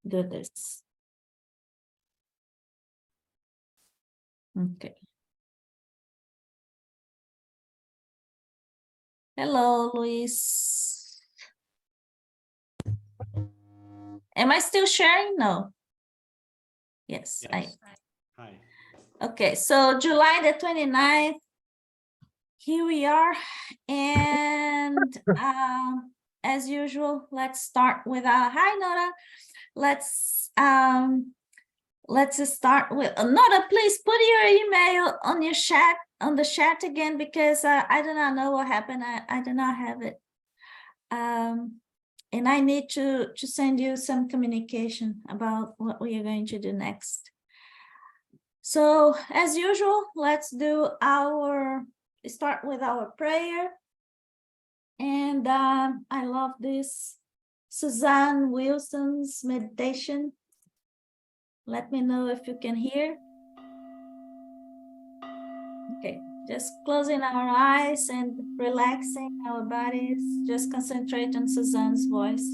do this. Okay. Hello, Luis. Am I still sharing? No. Yes. Yes. Hi. Okay, so July the 29th, here we are. And as usual, let's start with our, hi, Nora. Let's start with, Nora, please put your email on your chat, on the chat again, because I do not know what happened. I do not have it. And I need to send you some communication about what we are going to do next. So as usual, let's do start with our prayer. And I love this Suzanne Wilson's meditation. Let me know if you can hear. Okay, just closing our eyes and relaxing our bodies. Just concentrate on Suzanne's voice.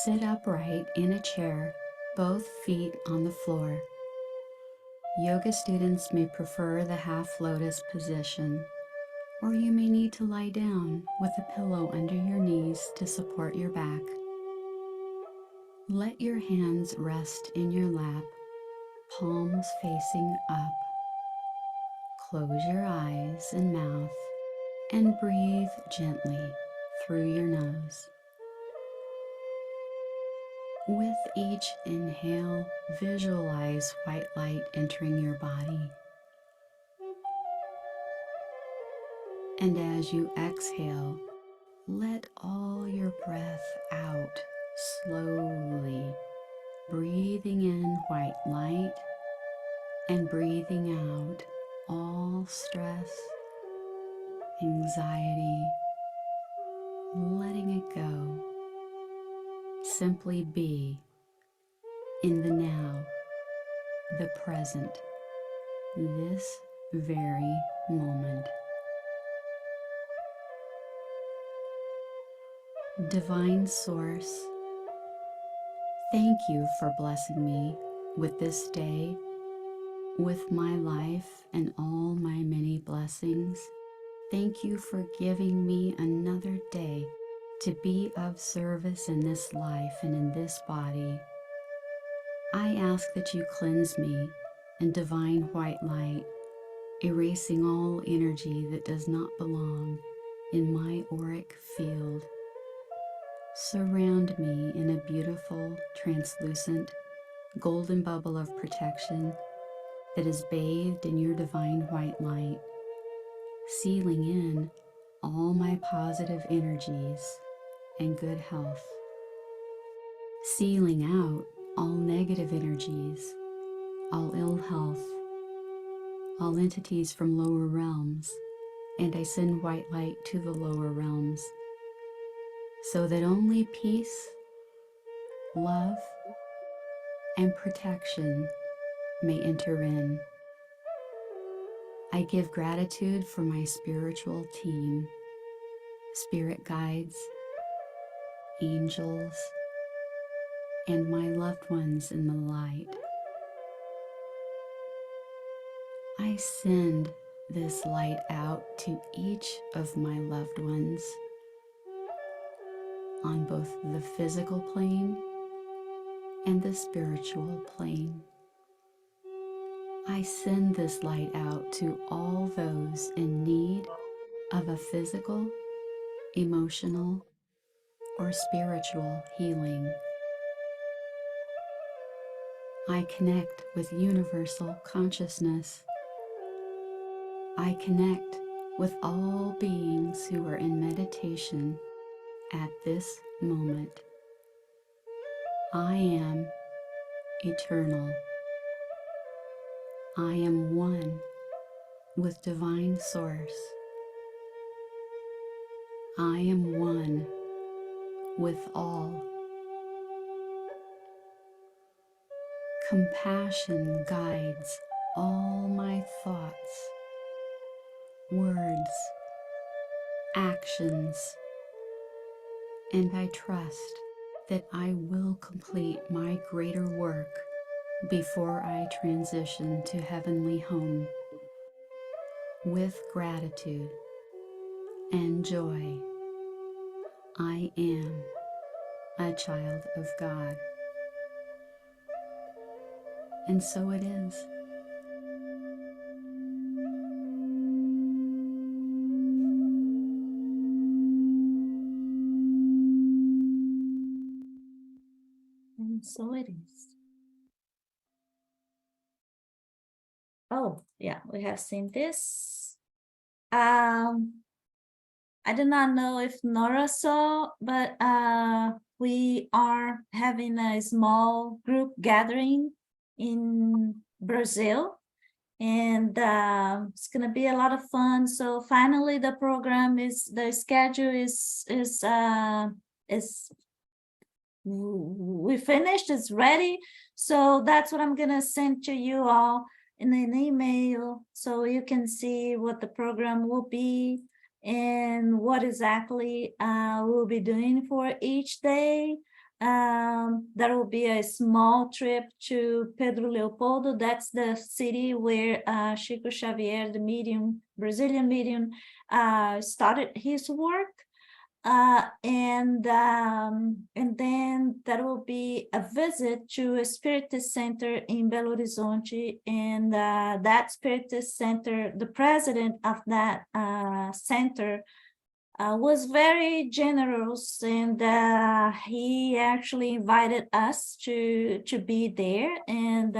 Sit upright in a chair, both feet on the floor. Yoga students may prefer the half lotus position, or you may need to lie down with a pillow under your knees to support your back. Let your hands rest in your lap, palms facing up. Close your eyes and mouth and breathe gently through your nose. With each inhale, visualize white light entering your body. And as you exhale, let all your breath out slowly, breathing in white light and breathing out all stress, anxiety, letting it go. Simply be in the now, the present, this very moment. Divine Source, thank you for blessing me with this day, with my life and all my many blessings. Thank you for giving me another day to be of service in this life and in this body. I ask that you cleanse me in divine white light, erasing all energy that does not belong in my auric field. Surround me in a beautiful, translucent, golden bubble of protection that is bathed in your divine white light, sealing in all my positive energies and good health, sealing out all negative energies, all ill health, all entities from lower realms, and I send white light to the lower realms, so that only peace, love, and protection may enter in. I give gratitude for my spiritual team, spirit guides, angels, and my loved ones in the light. I send this light out to each of my loved ones on both the physical plane and the spiritual plane. I send this light out to all those in need of a physical, emotional, or spiritual healing. I connect with universal consciousness. I connect with all beings who are in meditation at this moment. I am eternal. I am one with Divine Source. I am one with all. Compassion guides all my thoughts, words, actions, and I trust that I will complete my greater work before I transition to heavenly home. With gratitude and joy, I am a child of God. And so it is. And so it is. Oh, yeah, we have seen this. I do not know if Nora saw, but we are having a small group gathering in Brazil, and it's gonna be a lot of fun. So finally, the schedule is we finished, it's ready. So that's what I'm gonna send to you all in an email, so you can see what the program will be and what exactly we'll be doing for each day. There will be a small trip to Pedro Leopoldo. That's the city where Chico Xavier, the medium, Brazilian medium, started his work. And then there will be a visit to a Spiritist center in Belo Horizonte, and that Spiritist center, the president of that center was very generous, and he actually invited us to be there, and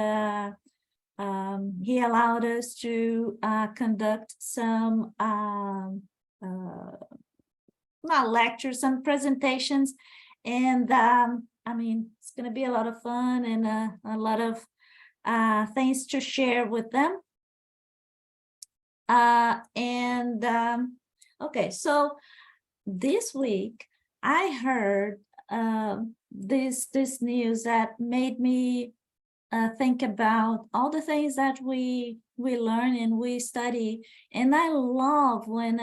he allowed us to conduct some not lectures, some presentations, and I mean, it's going to be a lot of fun and a lot of things to share with them. Okay, so this week I heard this news that made me think about all the things that we learn and we study, and I love when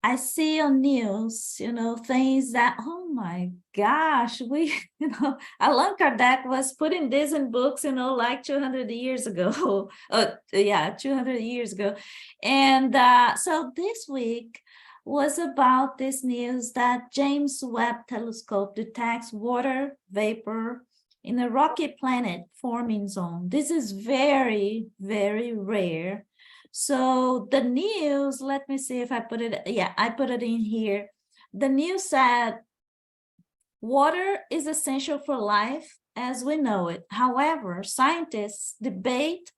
I see on news, things that, oh my gosh, Allan Kardec was putting this in books, like 200 years ago. Yeah, 200 years ago. And so this week was about this news that James Webb Telescope detects water vapor in a rocky planet forming zone. This is very, very rare. So the news, let me see if I put it, yeah, I put it in here. The news said, water is essential for life as we know it. However, scientists debate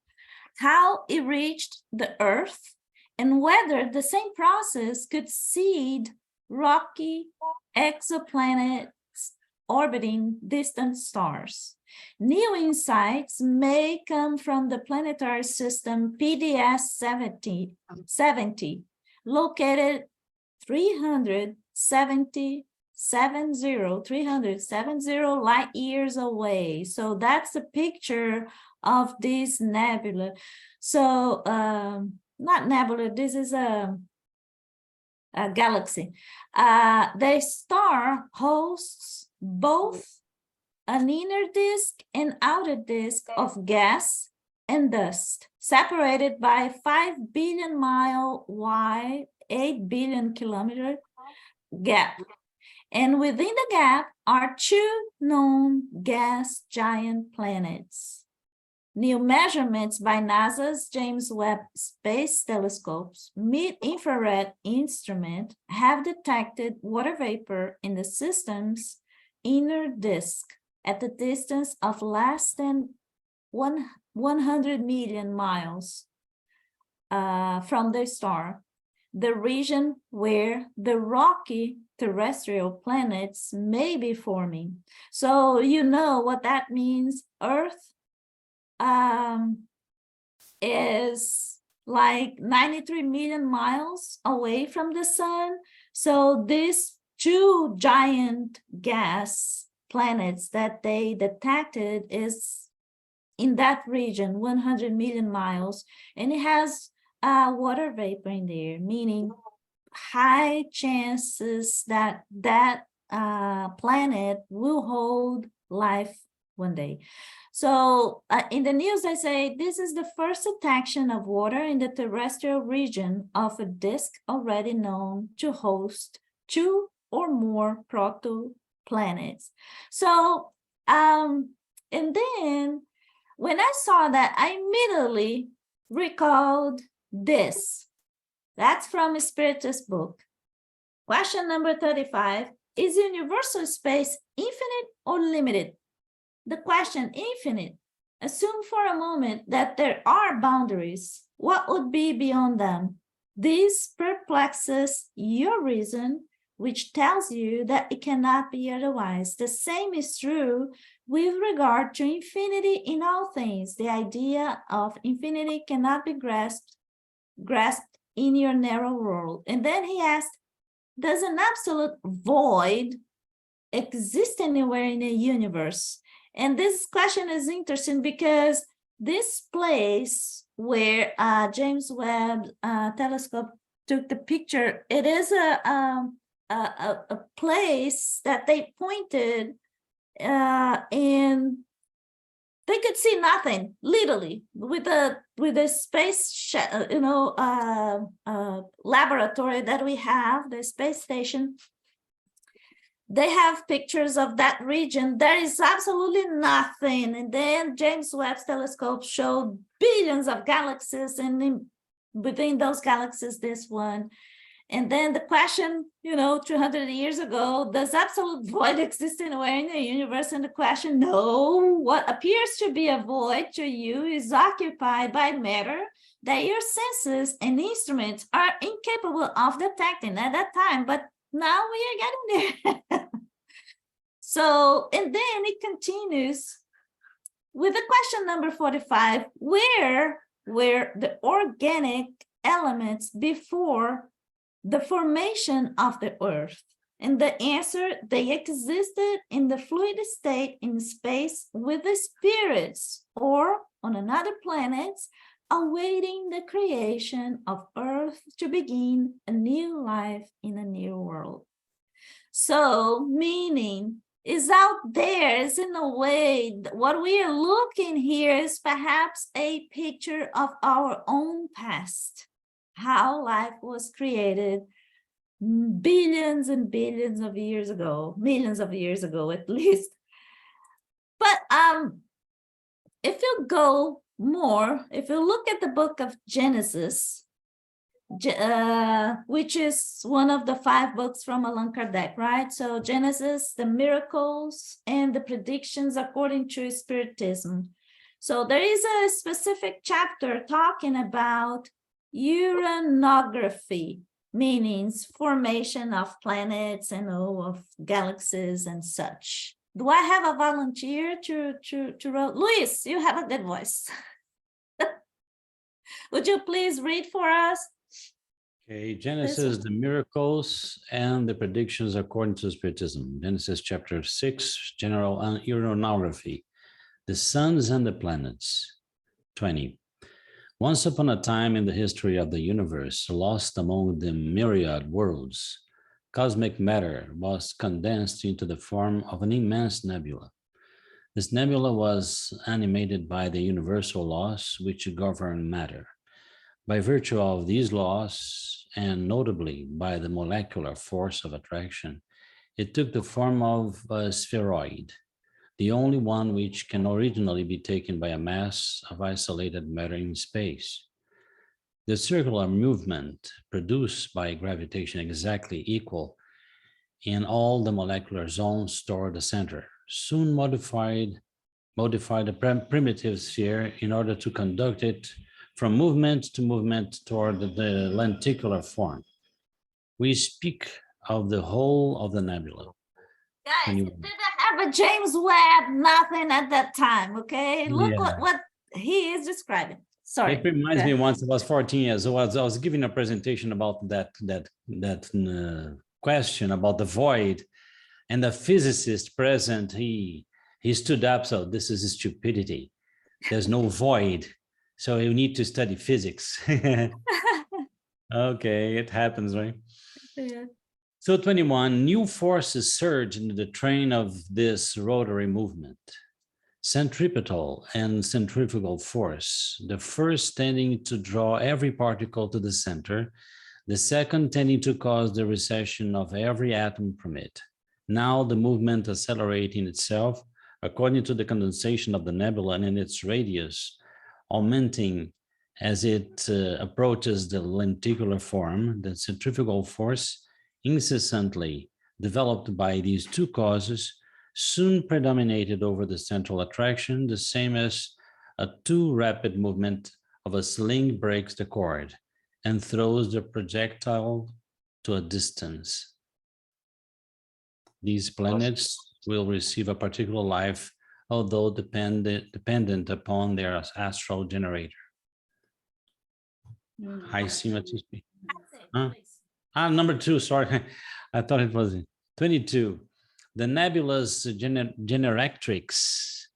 how it reached the Earth and whether the same process could seed rocky exoplanets orbiting distant stars. New insights may come from the planetary system PDS 70, located 370 light years away. So that's a picture of this nebula. So not nebula, this is a galaxy. The star hosts both an inner disk and outer disk of gas and dust, separated by 5 billion mile wide, 8 billion kilometer gap. And within the gap are two known gas giant planets. New measurements by NASA's James Webb Space Telescope's mid-infrared instrument have detected water vapor in the system's inner disk at the distance of less than 100 million miles from the star, the region where the rocky terrestrial planets may be forming. So you know what that means. Earth is like 93 million miles away from the sun. So these two giant gas planets that they detected is in that region, 100 million miles, and it has water vapor in there, meaning high chances that planet will hold life one day. So in the news, they say this is the first detection of water in the terrestrial region of a disk already known to host two or more protoplanets. So, and then when I saw that, I immediately recalled this. That's from a Spiritist book. Question number 35, is universal space infinite or limited? The question infinite. Assume for a moment that there are boundaries. What would be beyond them? This perplexes your reason, which tells you that it cannot be otherwise. The same is true with regard to infinity in all things. The idea of infinity cannot be grasped in your narrow world. And then he asked, does an absolute void exist anywhere in the universe? And this question is interesting because this place where James Webb telescope took the picture, it is a place that they pointed and they could see nothing, literally, with the space, laboratory that we have, the space station. They have pictures of that region. There is absolutely nothing. And then James Webb's telescope showed billions of galaxies, and within those galaxies, this one. And then the question, 200 years ago, does absolute void exist anywhere in the universe? And the question, no, what appears to be a void to you is occupied by matter that your senses and instruments are incapable of detecting at that time. But now we are getting there. So, and then it continues with the question number 45, where were the organic elements before the formation of the earth? And the answer, they existed in the fluid state in space with the spirits or on another planet, awaiting the creation of earth to begin a new life in a new world. So, meaning is out there, is in a way, what we are looking here is perhaps a picture of our own past, how life was created billions and billions of years ago, millions of years ago at least. But if you go more, if you look at the book of Genesis, which is one of the 5 books from Allan Kardec, right? So Genesis, the miracles and the predictions according to Spiritism. So there is a specific chapter talking about uranography, meaning formation of planets and of galaxies and such. Do I have a volunteer to write? Luis, you have a good voice. Would you please read for us? Okay, Genesis, the miracles and the predictions according to Spiritism. Genesis chapter 6, general uranography, the suns and the planets. 20. Once upon a time in the history of the universe, lost among the myriad worlds, cosmic matter was condensed into the form of an immense nebula. This nebula was animated by the universal laws which govern matter. By virtue of these laws, and notably by the molecular force of attraction, it took the form of a spheroid, the only one which can originally be taken by a mass of isolated matter in space. The circular movement produced by gravitation exactly equal in all the molecular zones toward the center, soon modified the primitive sphere in order to conduct it from movement to movement toward the lenticular form. We speak of the whole of the nebula. Guys, it didn't have a James Webb, nothing at that time, okay? Look what he is describing. Sorry. It reminds me once I was 14 years old, I was giving a presentation about that question about the void, and the physicist present, he stood up. So this is stupidity. There's no void. So you need to study physics. Okay, it happens, right? Yeah. So 21, new forces surge into the train of this rotary movement. Centripetal and centrifugal force, the first tending to draw every particle to the center, the second tending to cause the recession of every atom from it. Now the movement accelerating itself according to the condensation of the nebula and in its radius, augmenting as it approaches the lenticular form. The centrifugal force, incessantly developed by these two causes, soon predominated over the central attraction, the same as a too rapid movement of a sling breaks the cord and throws the projectile to a distance. These planets will receive a particular life, although dependent upon their astral generator. High symmetry. Huh? Number 2, sorry. I thought it was 22. The nebulous generatrix,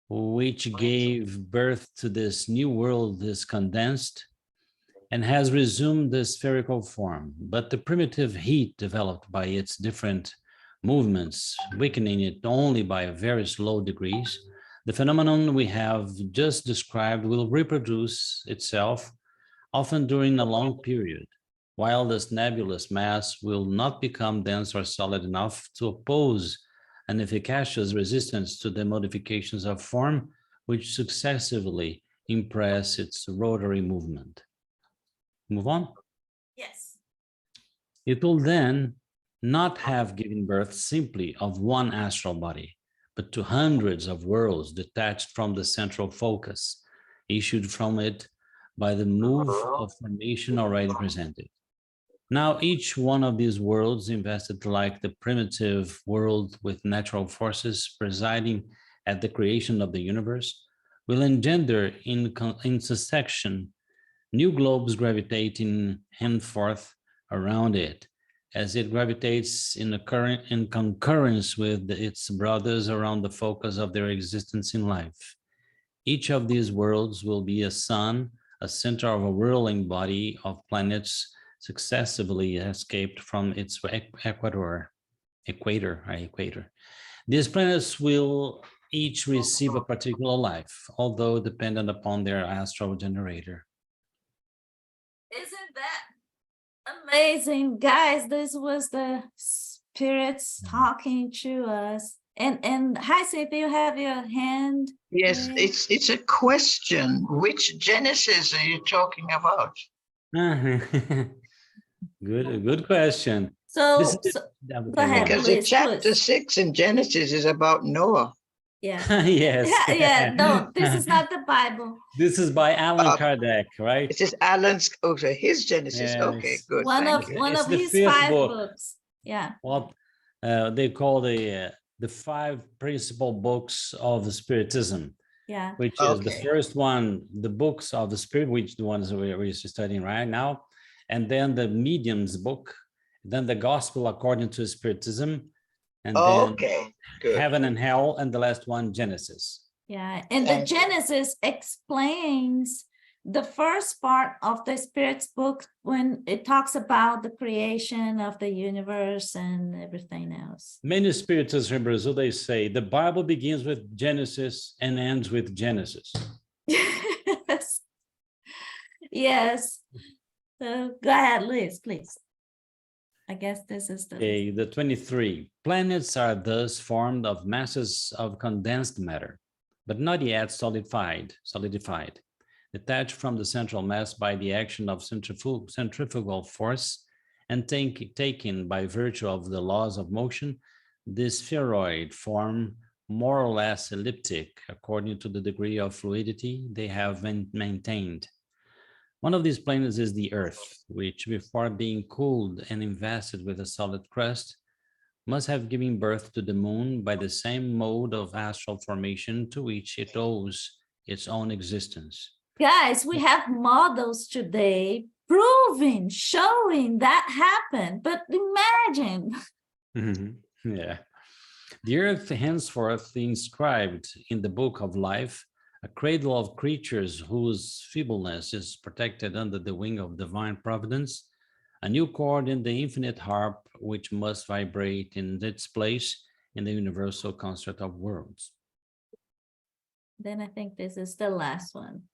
which gave birth to this new world, is condensed and has resumed the spherical form, but the primitive heat developed by its different movements, weakening it only by very slow degrees, the phenomenon we have just described will reproduce itself, often during a long period, while this nebulous mass will not become dense or solid enough to oppose an efficacious resistance to the modifications of form which successively impress its rotary movement. Move on? Yes. It will then not have given birth simply of one astral body, but to hundreds of worlds detached from the central focus, issued from it by the move of formation already presented. Now, each one of these worlds, invested like the primitive world with natural forces presiding at the creation of the universe, will engender in succession new globes gravitating henceforth around it, as it gravitates in concurrence with its brothers around the focus of their existence in life. Each of these worlds will be a sun, a center of a whirling body of planets successively escaped from its equator. These planets will each receive a particular life, although dependent upon their astral generator. Isn't that amazing? Guys, this was the spirits talking to us. And hi, Cynthia, you have your hand. Yes, raised. it's a question. Which Genesis are you talking about? Good question. So, go ahead, Because please, chapter please. 6 in Genesis is about Noah. Yeah. Yes. Yeah, no, this is not the Bible. This is by Allan Kardec, right? It is Allan's, okay, his Genesis. Yes. Okay, good. One thank you. of It's the his fifth 5 book. books. Yeah. What they call the 5 principal books of the Spiritism, Yeah. which is the Okay. first one, the books of the Spirit, which the ones we're studying right now, and then the Medium's book, then the Gospel according to Spiritism, and then Okay, good. Heaven and Hell, and the last one, Genesis. Yeah. And the Thank you. Genesis explains the first part of the Spirit's book when it talks about the creation of the universe and everything else. Many Spiritists in Brazil, they say the Bible begins with Genesis and ends with Genesis. Yes. Yes. So go ahead, Liz, please. I guess this is the Okay, the 23. Planets are thus formed of masses of condensed matter, but not yet solidified, detached from the central mass by the action of centrifugal force, and taken by virtue of the laws of motion, the spheroid form more or less elliptic according to the degree of fluidity they have maintained. One of these planets is the Earth, which before being cooled and invested with a solid crust, must have given birth to the Moon by the same mode of astral formation to which it owes its own existence. guys, we have models today proving, showing that happened. But imagine. Yeah. The earth henceforth inscribed in the book of life, a cradle of creatures whose feebleness is protected under the wing of divine providence, a new chord in the infinite harp which must vibrate in its place in the universal concert of worlds. Then I think this is the last one.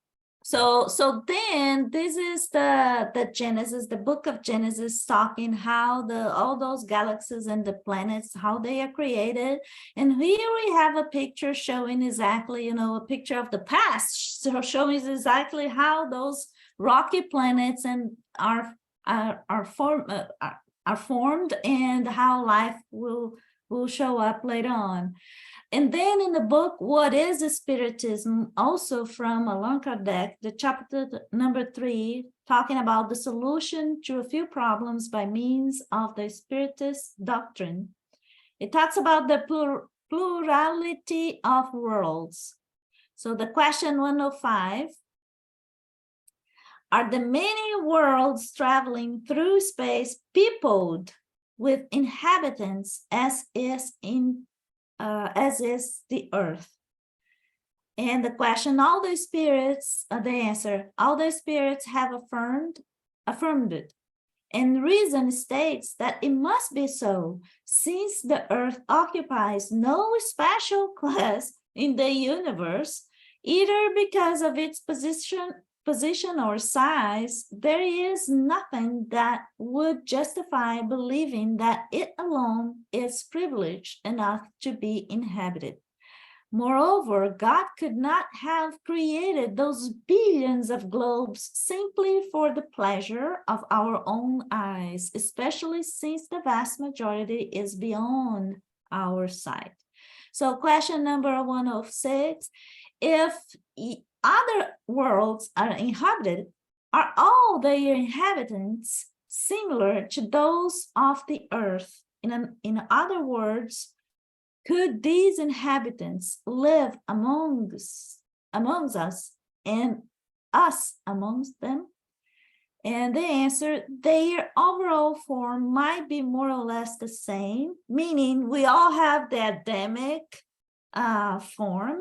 So then this is the Genesis, the book of Genesis, talking how all those galaxies and the planets, how they are created. And here we have a picture showing exactly, a picture of the past, so showing exactly how those rocky planets and are formed, and how life will show up later on. And then in the book, What is Spiritism? Also from Allan Kardec, the chapter number 3, talking about the solution to a few problems by means of the Spiritist doctrine. It talks about the plurality of worlds. So the question 105, are the many worlds traveling through space peopled with inhabitants as is the earth? And the question, all the spirits, the answer, all the spirits have affirmed it. And reason states that it must be so, since the earth occupies no special class in the universe, either because of its position or size. There is nothing that would justify believing that it alone is privileged enough to be inhabited. Moreover, God could not have created those billions of globes simply for the pleasure of our own eyes, especially since the vast majority is beyond our sight. So question number 106, if other worlds are inhabited, are all their inhabitants similar to those of the earth? In other words, could these inhabitants live amongst us and us amongst them? And the answer, their overall form might be more or less the same, meaning we all have the Adamic form,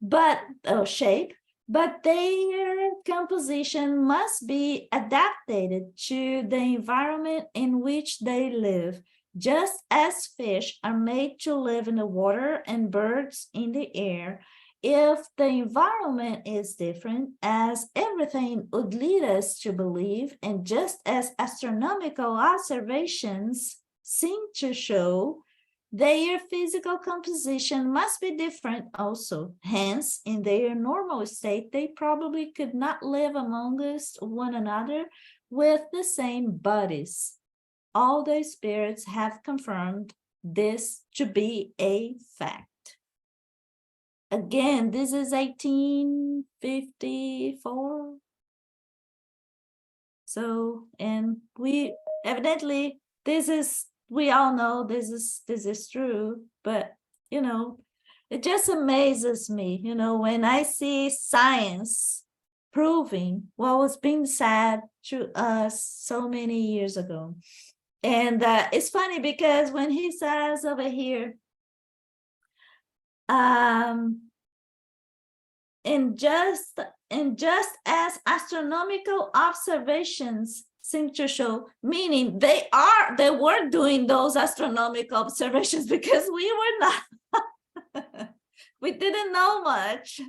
but shape, but their composition must be adapted to the environment in which they live, just as fish are made to live in the water and birds in the air. If the environment is different, as everything would lead us to believe, and just as astronomical observations seem to show, their physical composition must be different also. Hence, in their normal state, they probably could not live amongst one another with the same bodies. All the spirits have confirmed this to be a fact. Again, this is 1854. So, and we evidently, we all know this is true, but it just amazes me, when I see science proving what was being said to us so many years ago. And it's funny because when he says over here, and just as astronomical observations seem to show, meaning they were doing those astronomical observations because we were not. We didn't know much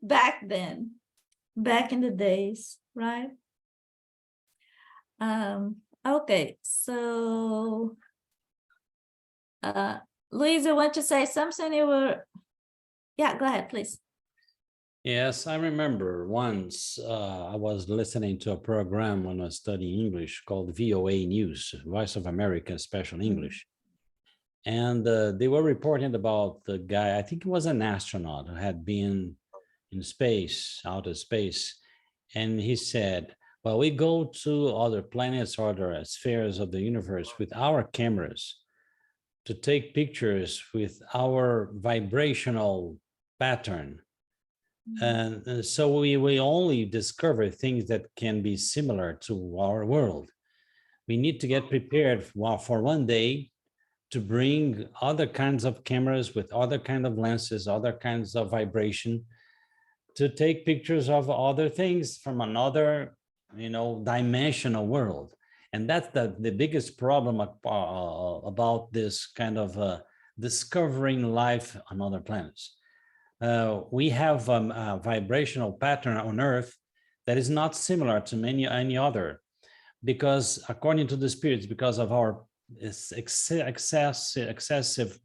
back then, back in the days, right? Okay, so Louise, I want to say something. Yeah, go ahead, please. Yes, I remember once I was listening to a program when I was studying English called VOA News, Voice of America Special English. And they were reporting about the guy, I think he was an astronaut who had been in space, outer space. And he said, well, we go to other planets or other spheres of the universe with our cameras to take pictures with our vibrational pattern. And so we only discover things that can be similar to our world. We need to get prepared for one day to bring other kinds of cameras with other kind of lenses, other kinds of vibration, to take pictures of other things from another, dimensional world. And that's the biggest problem about this kind of discovering life on other planets. We have a vibrational pattern on Earth that is not similar to any other, because according to the spirits, because of our excessive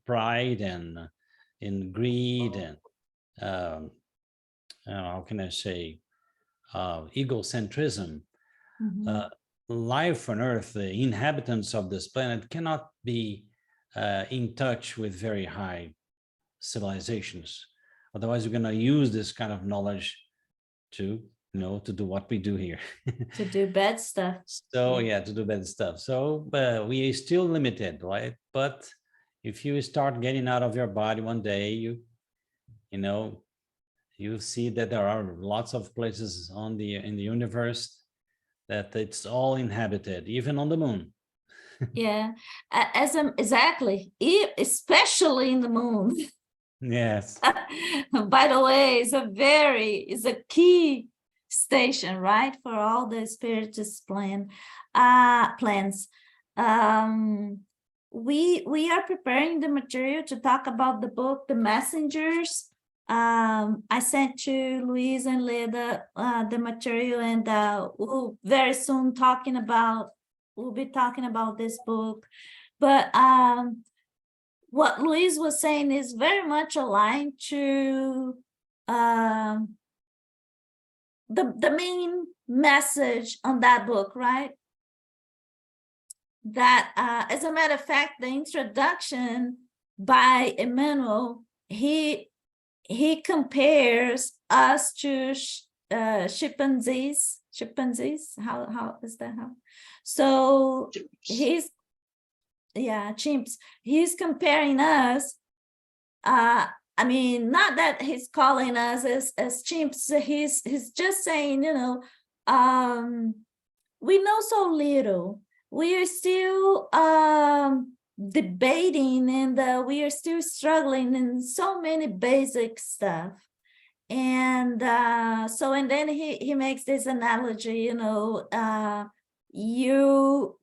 pride and in greed and how can I say, egocentrism, life on Earth, the inhabitants of this planet cannot be in touch with very high civilizations. Otherwise, we're going to use this kind of knowledge to do what we do here. To do bad stuff. So yeah, to do bad stuff. So we are still limited, right? But if you start getting out of your body one day, you see that there are lots of places in the universe that it's all inhabited, even on the moon. Yeah, exactly, especially in the moon. Yes. By the way, it's a key station, right, for all the spiritist plans. We are preparing the material to talk about the book, The Messengers. I sent to Luis and Leda the material, and we'll very soon we'll be talking about this book. But what Luis was saying is very much aligned to the main message on that book, right? That, as a matter of fact, the introduction by Emmanuel, he compares us to chimpanzees. How is that? So chimps. He's comparing us. I mean, not that he's calling us as chimps. He's just saying, we know so little. We are still debating, and we are still struggling in so many basic stuff. And and then he makes this analogy,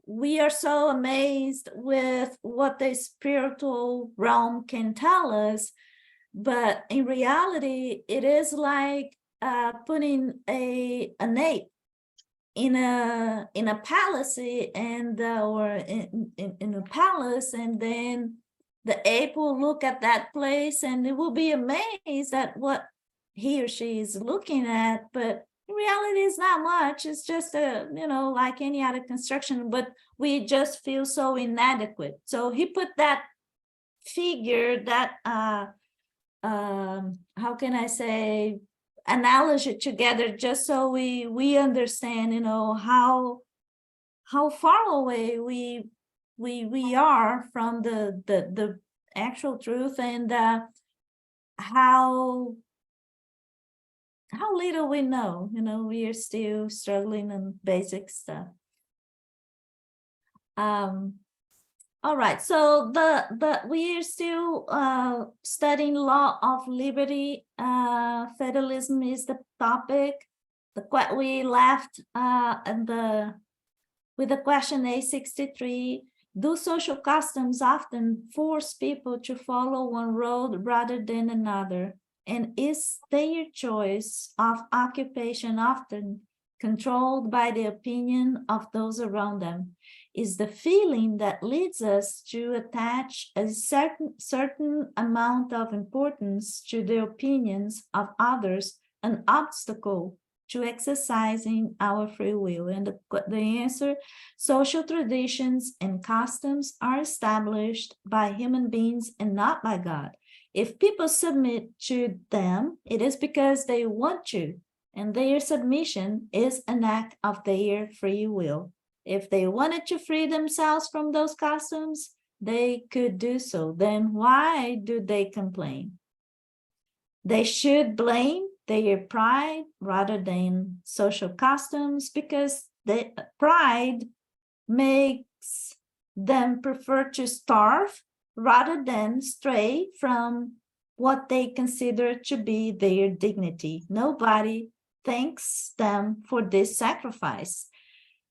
we are so amazed with what the spiritual realm can tell us, but in reality, it is like putting an ape in a palace or in a palace, and then the ape will look at that place and it will be amazed at what he or she is looking at, but in reality, it's not much. It's just like any other construction, but we just feel so inadequate. So he put that figure, that how can I say, analogy together, just so we understand, how far away we are from the actual truth, and how little we know. We are still struggling on basic stuff. All right, so we are still studying law of liberty. Federalism is the topic. We left with the question A63. Do social customs often force people to follow one road rather than another? And is their choice of occupation often controlled by the opinion of those around them? Is the feeling that leads us to attach a certain amount of importance to the opinions of others an obstacle to exercising our free will? And the answer, social traditions and customs are established by human beings and not by God. If people submit to them, it is because they want to, and their submission is an act of their free will. If they wanted to free themselves from those customs, they could do so. Then why do they complain? They should blame their pride rather than social customs, because the pride makes them prefer to starve rather than stray from what they consider to be their dignity. Nobody thanks them for this sacrifice,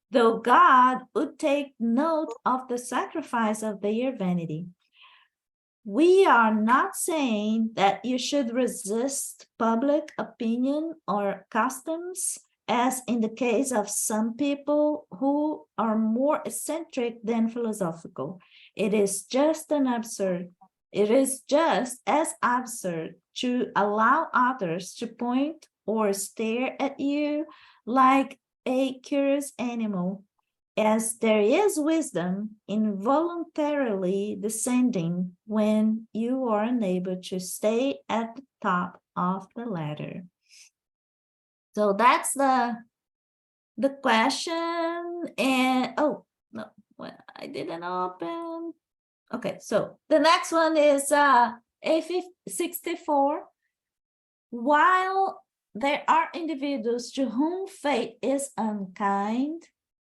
though God would take note of the sacrifice of their vanity. We are not saying that you should resist public opinion or customs, as in the case of some people who are more eccentric than philosophical. It is just as absurd to allow others to point or stare at you like a curious animal, as there is wisdom in voluntarily descending when you are unable to stay at the top of the ladder. So that's the question. And oh no, well, I didn't open. Okay, so the next one is A64. While there are individuals to whom fate is unkind,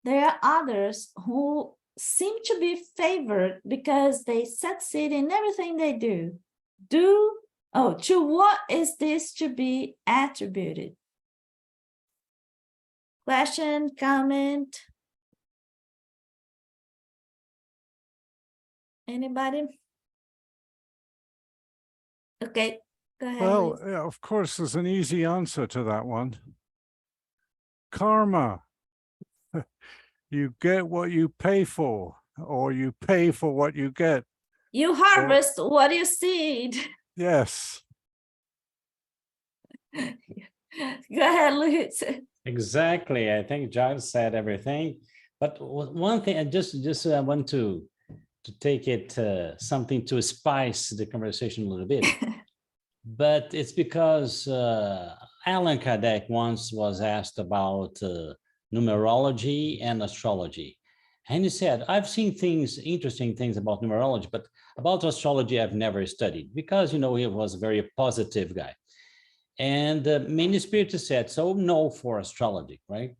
there are others who seem to be favored because they succeed in everything they do. To what is this to be attributed? Question, comment? Anybody? Okay, go ahead. Well, Luis. yeah, of course, there's an easy answer to that one. Karma. You get what you pay for, or you pay for what you get. You harvest what you seed. Yes. Go ahead, Luis. Exactly. I think John said everything. But one thing, I just want to take it something to spice the conversation a little bit. But it's because Allan Kardec once was asked about numerology and astrology. And he said, I've seen interesting things about numerology, but about astrology, I've never studied because, he was a very positive guy. And many spiritists said, so no for astrology, right?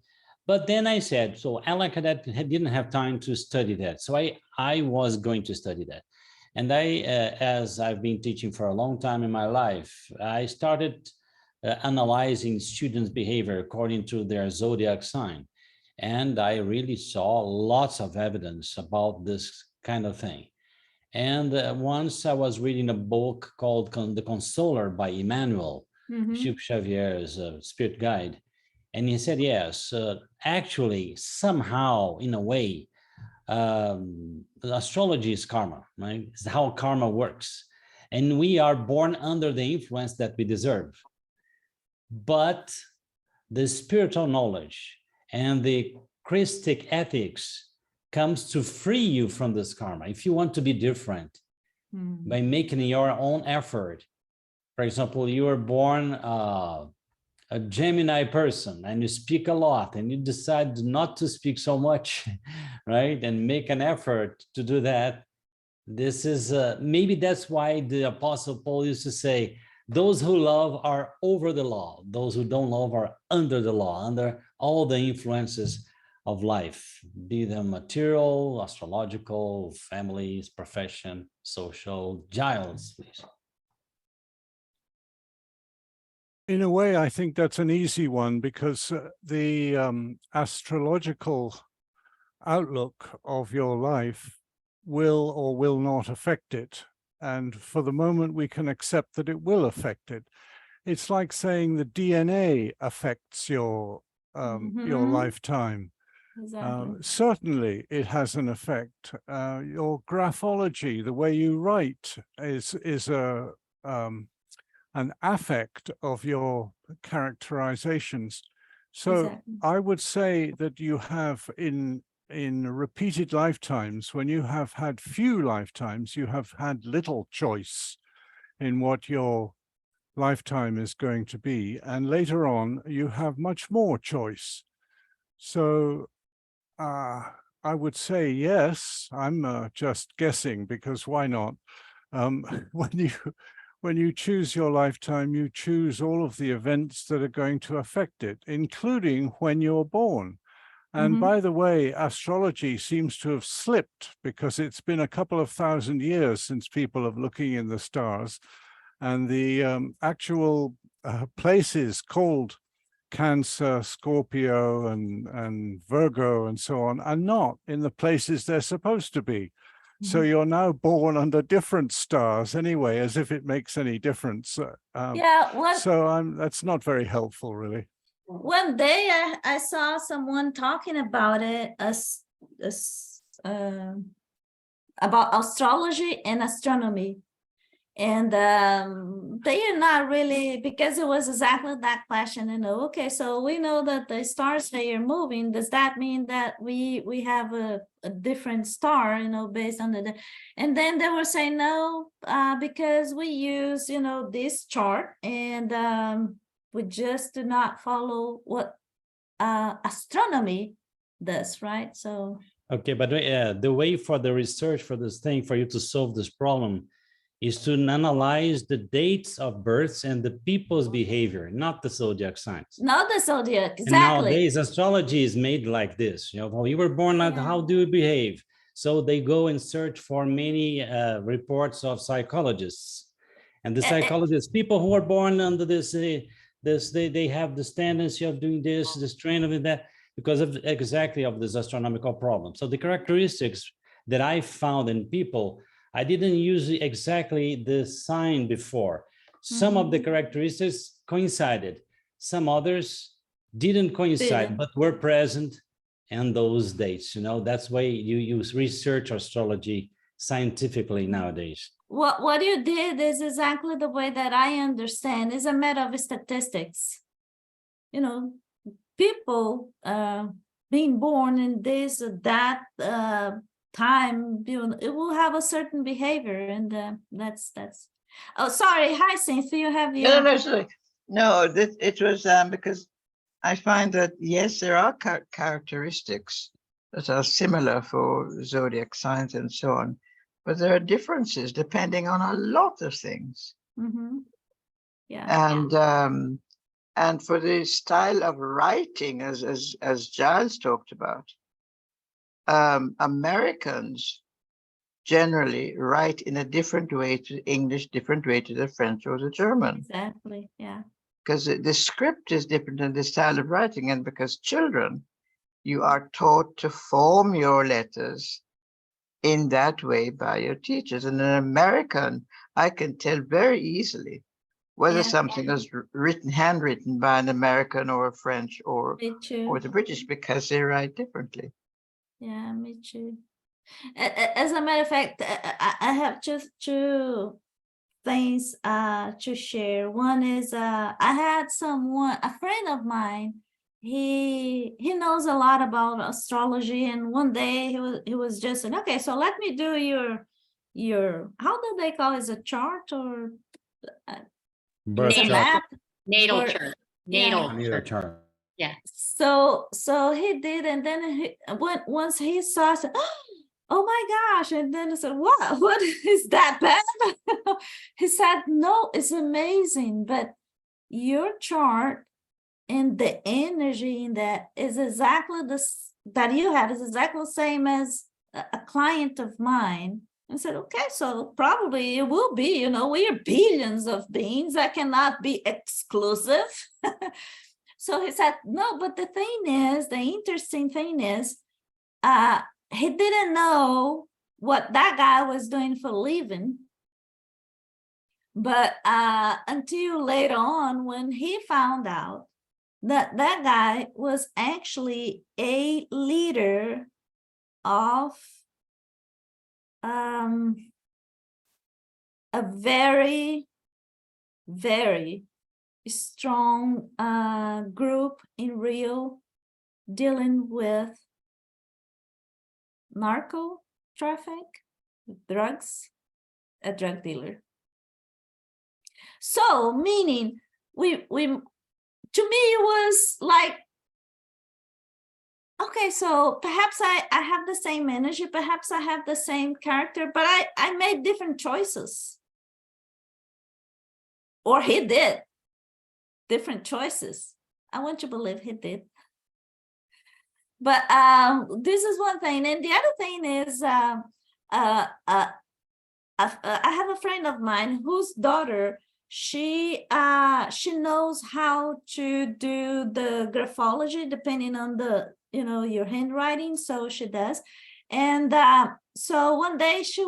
But then I said, so Allan Kardec didn't have time to study that. So I was going to study that. And as I've been teaching for a long time in my life, I started analyzing students' behavior according to their zodiac sign. And I really saw lots of evidence about this kind of thing. And once I was reading a book called The Consoler by Emmanuel, Chico Xavier's spirit guide. And he said, yes, actually, somehow, in a way, astrology is karma, right? It's how karma works. And we are born under the influence that we deserve. But the spiritual knowledge and the Christic ethics comes to free you from this karma. If you want to be different, by making your own effort. For example, you were born a Gemini person and you speak a lot and you decide not to speak so much, right? And make an effort to do that. This is, maybe that's why the Apostle Paul used to say, those who love are over the law. Those who don't love are under the law, under all the influences of life, be them material, astrological, families, profession, social. Giles, please. In a way, I think that's an easy one because the astrological outlook of your life will or will not affect it. And for the moment, we can accept that it will affect it. It's like saying the DNA affects your lifetime. Exactly. Certainly, it has an effect. Your graphology, the way you write, is an affect of your characterizations. So Exactly. I would say that you have in repeated lifetimes, when you have had few lifetimes, you have had little choice in what your lifetime is going to be. And later on, you have much more choice. So I would say, yes, I'm just guessing because why not? when you choose your lifetime, you choose all of the events that are going to affect it, including when you're born. And Mhm. by the way, astrology seems to have slipped because it's been a couple of thousand years since people are looking in the stars. And the actual places called Cancer, Scorpio, and Virgo, and so on, are not in the places they're supposed to be. So Mhm. you're now born under different stars anyway, as if it makes any difference. Yeah, That's not very helpful, really. one day I saw someone talking about it about astrology and astronomy. And they are not really, because it was exactly that question, okay, so we know that the stars, they are moving. Does that mean that we have a different star, based on and then they were saying no, because we use, this chart, and we just do not follow what astronomy does, right? So. Okay, but the way for the research for this thing, for you to solve this problem, is to analyze the dates of births and the people's behavior, not the zodiac signs. Not the zodiac, And exactly. nowadays, astrology is made like this. Well, you were born, Yeah. how do you behave? So they go and search for many reports of psychologists. And the psychologists, people who are born under this, they have this tendency of doing this train of that, because of exactly of this astronomical problem. So the characteristics that I found in people, I didn't use exactly the sign before. Some of the characteristics coincided. Some others didn't coincide, but were present in those dates. That's why you use research astrology scientifically nowadays. What you did is exactly the way that I understand. It's a matter of statistics. People being born in this or that time, it will have a certain behavior, and that's. Oh, sorry. Hi, Cynthia. You have your. No, sorry. No, it was because I find that yes, there are characteristics that are similar for zodiac signs and so on, but there are differences depending on a lot of things. Mm-hmm. Yeah. And for the style of writing, as Giles talked about, Americans generally write in a different way to English, different way to the French or the German. Exactly, yeah. Because the script is different in the style of writing, and because children, you are taught to form your letters in that way by your teachers. And an American, I can tell very easily whether something is handwritten by an American or a French or the British, because they write differently. Yeah, me too. As a matter of fact, I have just two things to share. One is I had a friend of mine. He knows a lot about astrology, and one day he was just saying, okay, so let me do your how do they call it, a chart or Natal chart. Natal chart. Yeah. So he did, and then once he saw, said, oh my gosh, and then I said, what is that bad? He said, no, it's amazing, but your chart and the energy in that is exactly that you have is exactly the same as a client of mine. I said, okay, so probably it will be, we are billions of beings that cannot be exclusive. So he said, no, but the interesting thing is, he didn't know what that guy was doing for a living. But until later on, when he found out that guy was actually a leader of a very, very strong group in Rio dealing with narco traffic, drugs, a drug dealer. So meaning we to me it was like, okay, so perhaps I have the same energy, perhaps I have the same character, but I made different choices. or he did different choices. I want to believe he did. But this is one thing. And the other thing is, I have a friend of mine whose daughter, she knows how to do the graphology depending on the, your handwriting. So she does. And so one day she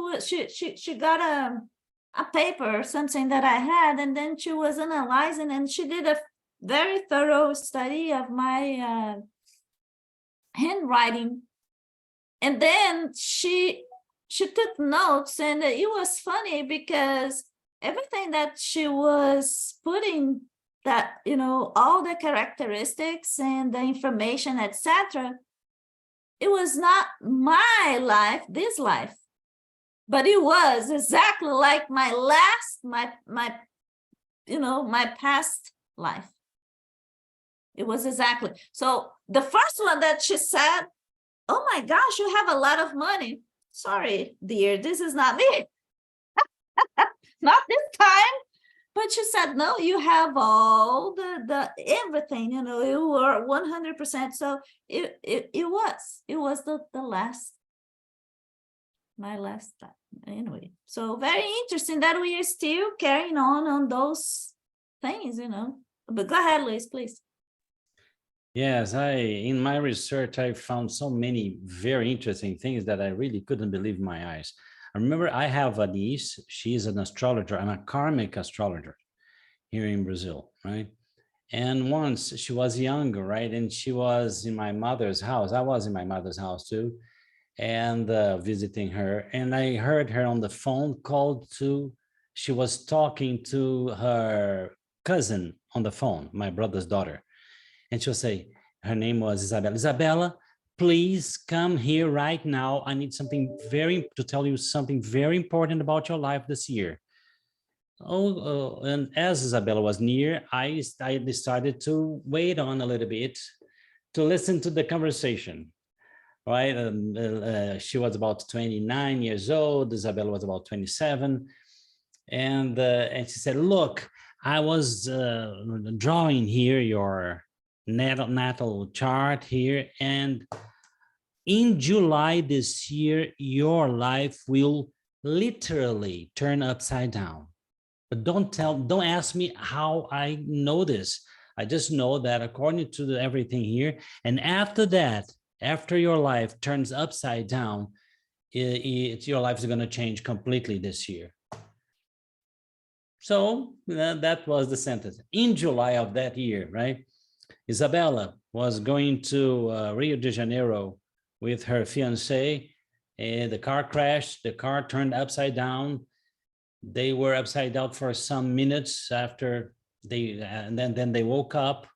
got a paper or something that I had, and then she was analyzing, and she did a very thorough study of my handwriting. And then she took notes, and it was funny because everything that she was putting, that, all the characteristics and the information, etc., it was not my life, this life, but it was exactly like my past life. It was exactly. So the first one that she said, "Oh my gosh, you have a lot of money." Sorry, dear, this is not me. Not this time. But she said, "No, you have all the everything, you were 100%. So it was the last, my last time. Anyway, so very interesting that we are still carrying on those things, But go ahead, Luis, please. Yes, in my research, I found so many very interesting things that I really couldn't believe my eyes. I remember I have a niece, she's an astrologer, I'm a karmic astrologer here in Brazil, right? And once she was younger, right? And she was in my mother's house. I was in my mother's house too, and visiting her. And I heard her on the phone she was talking to her cousin on the phone, my brother's daughter. And she'll say, her name was Isabella. Isabella, please come here right now. I need to tell you something very important about your life this year. And as Isabella was near, I decided to wait on a little bit to listen to the conversation, right? She was about 29 years old. Isabella was about 27. And she said, "Look, I was drawing here your natal chart here, and in July this year, your life will literally turn upside down. But don't ask me how I know this. I just know that according to everything here, and after that, after your life turns upside down, your life is going to change completely this year." So that was the sentence. In July of that year, right? Isabella was going to Rio de Janeiro with her fiancé, and the car crashed, the car turned upside down. They were upside down for some minutes after and then they woke up.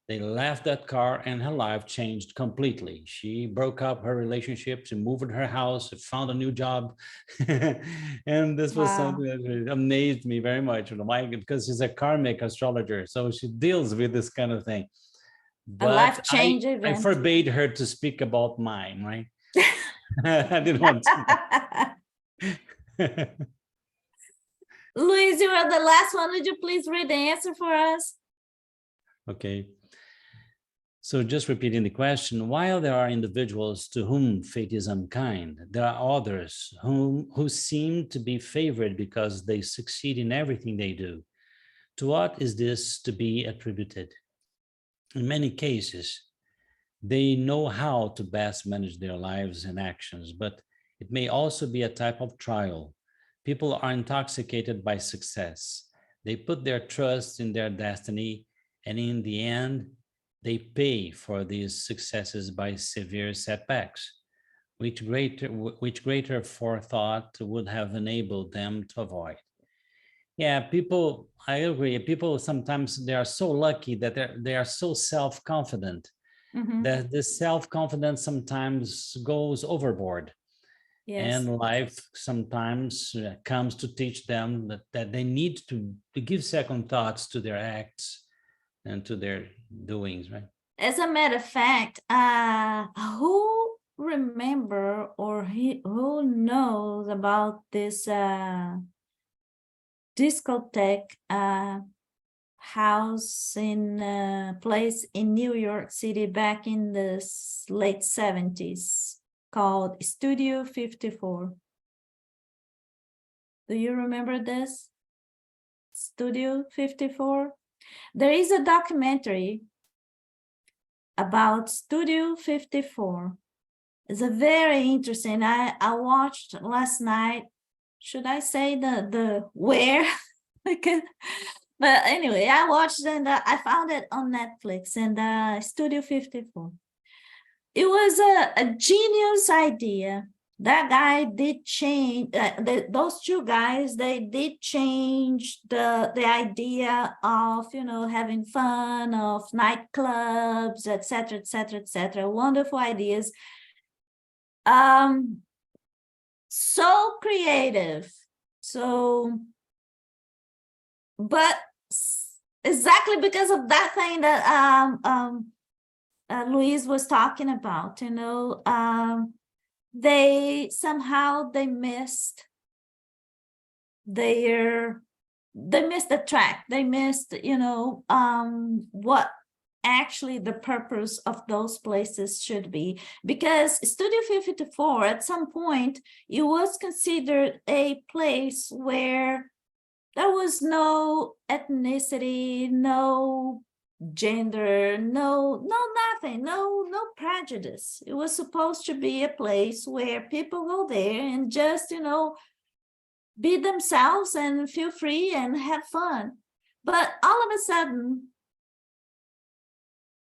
They left that car and her life changed completely. She broke up her relationship, she moved her house, found a new job. And this was something that really amazed me very much, because she's a karmic astrologer. So she deals with this kind of thing. But a life change I event. forbade her to speak about mine, right? I didn't want to. Luis, you are the last one. Would you please read the answer for us? Okay. So just repeating the question, while there are individuals to whom fate is unkind, there are others who seem to be favored because they succeed in everything they do. To what is this to be attributed? In many cases, they know how to best manage their lives and actions, but it may also be a type of trial. People are intoxicated by success. They put their trust in their destiny, and in the end, they pay for these successes by severe setbacks, which greater forethought would have enabled them to avoid. Yeah, people, I agree. People sometimes, they are so lucky that they are so self-confident that this self-confidence sometimes goes overboard. Yes. And life sometimes comes to teach them that they need to give second thoughts to their acts and to their doings, right? As a matter of fact, who remember or who knows about this discotheque house in place in New York City back in the late 70s called Studio 54. Do you remember this? Studio 54? There is a documentary about Studio 54. It's a very interesting. I watched last night. Should I say the where? But anyway, I watched and I found it on Netflix, and Studio 54. It was a genius idea. That guy did change, those two guys, they did change the idea of, having fun, of nightclubs, etc., etc., etc. Wonderful ideas. So creative. So, but exactly because of that thing that Louise was talking about, they missed the track. They missed, what actually the purpose of those places should be. Because Studio 54, at some point, it was considered a place where there was no ethnicity, no gender, no nothing, no prejudice. It was supposed to be a place where people go there and just, be themselves and feel free and have fun. But all of a sudden,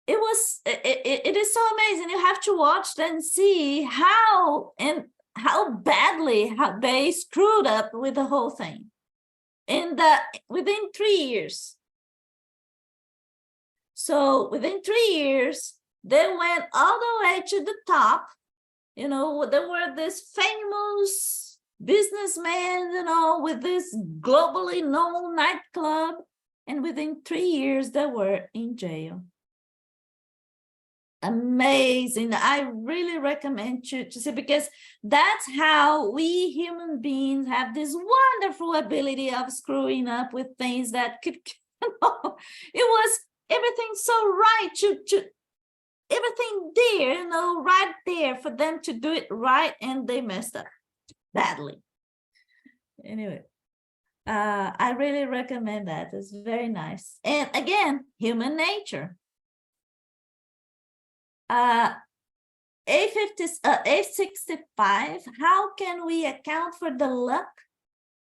it is so amazing. You have to watch and see how badly they screwed up with the whole thing. Within 3 years. So within 3 years, they went all the way to the top. There were this famous businessman, with this globally known nightclub. And within 3 years, they were in jail. Amazing. I really recommend you to see, because that's how we human beings have this wonderful ability of screwing up with things that could, it was everything so right to everything there, right there for them to do it right, and they messed up badly. Anyway, I really recommend that. It's very nice. And again, human nature. A65, how can we account for the luck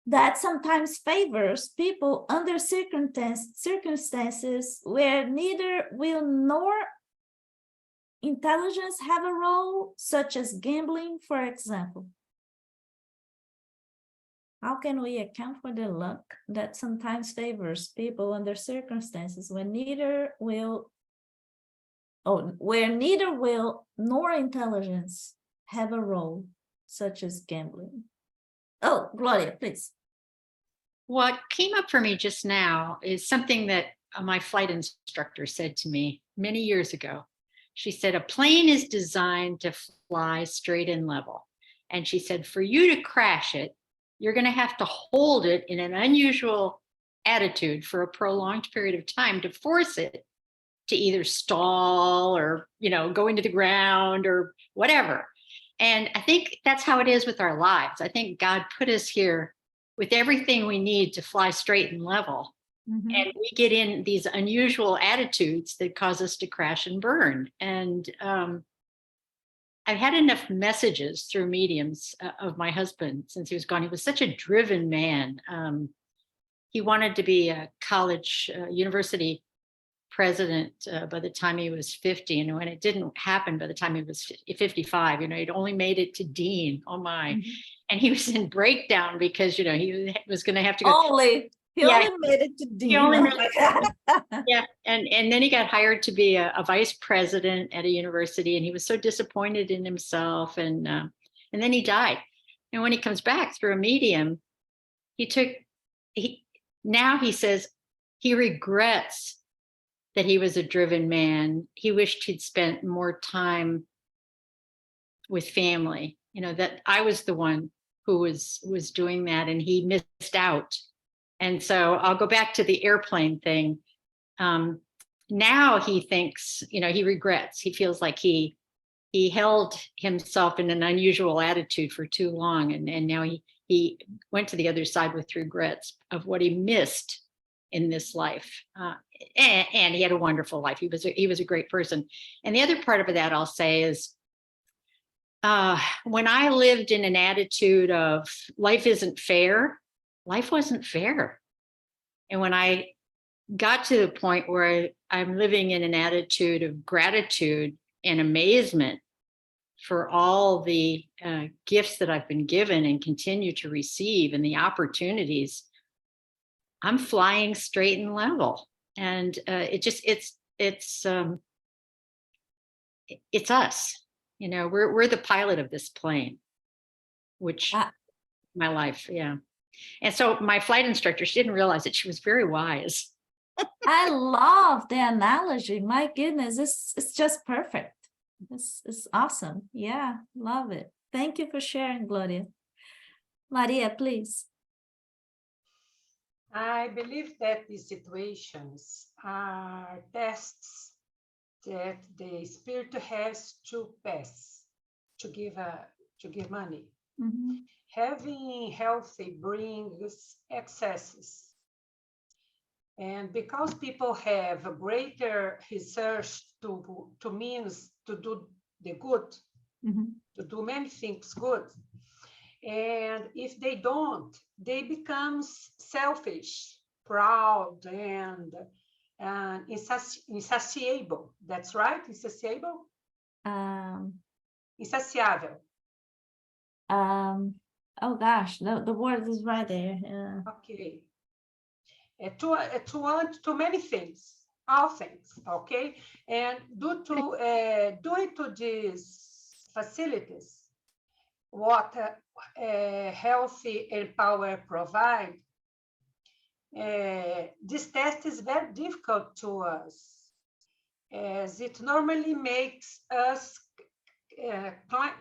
that sometimes favors people under circumstances where neither will nor intelligence have a role, such as gambling, for example? How can we account for the luck that sometimes favors people under circumstances where neither will nor intelligence have a role, such as gambling? Oh, Gloria, please. What came up for me just now is something that my flight instructor said to me many years ago. She said, a plane is designed to fly straight and level. And she said, for you to crash it, you're going to have to hold it in an unusual attitude for a prolonged period of time to force it to either stall or, go into the ground or whatever. And I think that's how it is with our lives. I think God put us here with everything we need to fly straight and level. Mm-hmm. And we get in these unusual attitudes that cause us to crash and burn. And I've had enough messages through mediums of my husband since he was gone. He was such a driven man. He wanted to be a college, university president by the time he was 50. And when it didn't happen by the time he was 55, he'd only made it to dean. Oh my. Mm-hmm. And he was in breakdown because, he was going to have to go. He only made it to dean. Yeah. And then he got hired to be a vice president at a university, and he was so disappointed in himself. And then he died. And when he comes back through a medium, now he says he regrets that he was a driven man. He wished he'd spent more time with family, that I was the one who was doing that, and he missed out. And so I'll go back to the airplane thing. Now he thinks, he regrets. He feels like he held himself in an unusual attitude for too long. And now he went to the other side with regrets of what he missed in this life. And he had a wonderful life. He was a great person. And the other part of that I'll say is, when I lived in an attitude of life isn't fair, life wasn't fair. And when I got to the point where I'm living in an attitude of gratitude and amazement for all the gifts that I've been given and continue to receive and the opportunities, I'm flying straight and level. And it's us. We're the pilot of this plane, which my life, yeah. And so my flight instructor, she didn't realize it. She was very wise. I love the analogy. My goodness, it's just perfect. It's awesome. Yeah, love it. Thank you for sharing, Gloria. Maria, please. I believe that these situations are tests that the spirit has to pass to give money. Mm-hmm. Having healthy brings excesses. And because people have a greater research to means to do the good, Mm-hmm. to do many things good. And if they don't, they become selfish, proud, and insatiable. That's right? Insatiable? Insaciável. Oh gosh, the word is right there. Okay. To want too many things, all things, okay? And due to these facilities, what healthy and power provide, this test is very difficult to us, as it normally makes us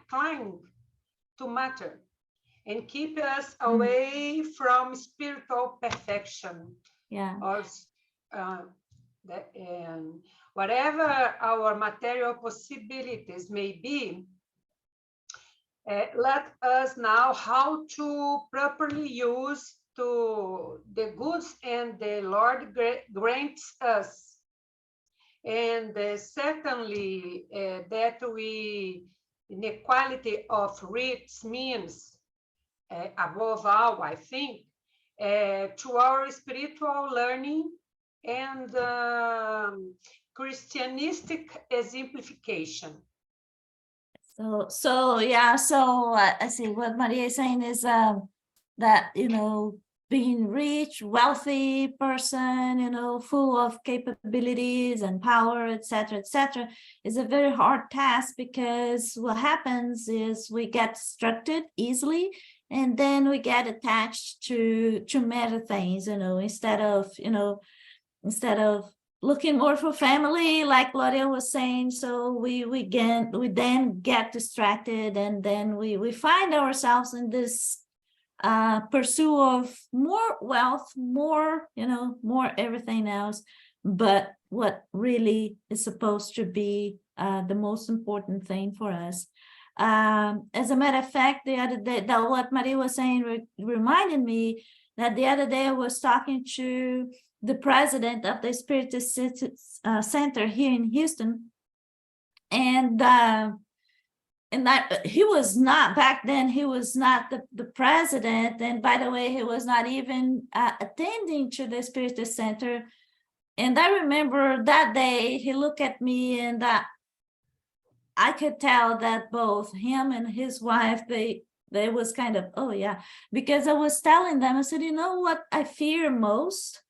cling to matter and keep us away from spiritual perfection. Yeah. Or whatever our material possibilities may be, let us know how to properly use to the goods and the Lord grants us. And secondly, that we inequality of rich means, above all, I think, to our spiritual learning and Christianistic exemplification. So yeah, I see what Maria is saying is that, being rich, wealthy person, full of capabilities and power, etc., is a very hard task, because what happens is we get distracted easily, and then we get attached to meta things, instead of looking more for family, like Gloria was saying. So we then get distracted, and then we find ourselves in this pursuit of more wealth, more everything else. But what really is supposed to be the most important thing for us. As a matter of fact, the other day, that what Maria was saying reminded me that the other day I was talking to the president of the Spiritist Center here in Houston, and that he was not, back then he was not the president, and by the way, he was not even attending to the Spiritist Center. And I remember that day he looked at me, and I could tell that both him and his wife, they was kind of, oh yeah, because I was telling them, I said, what I fear most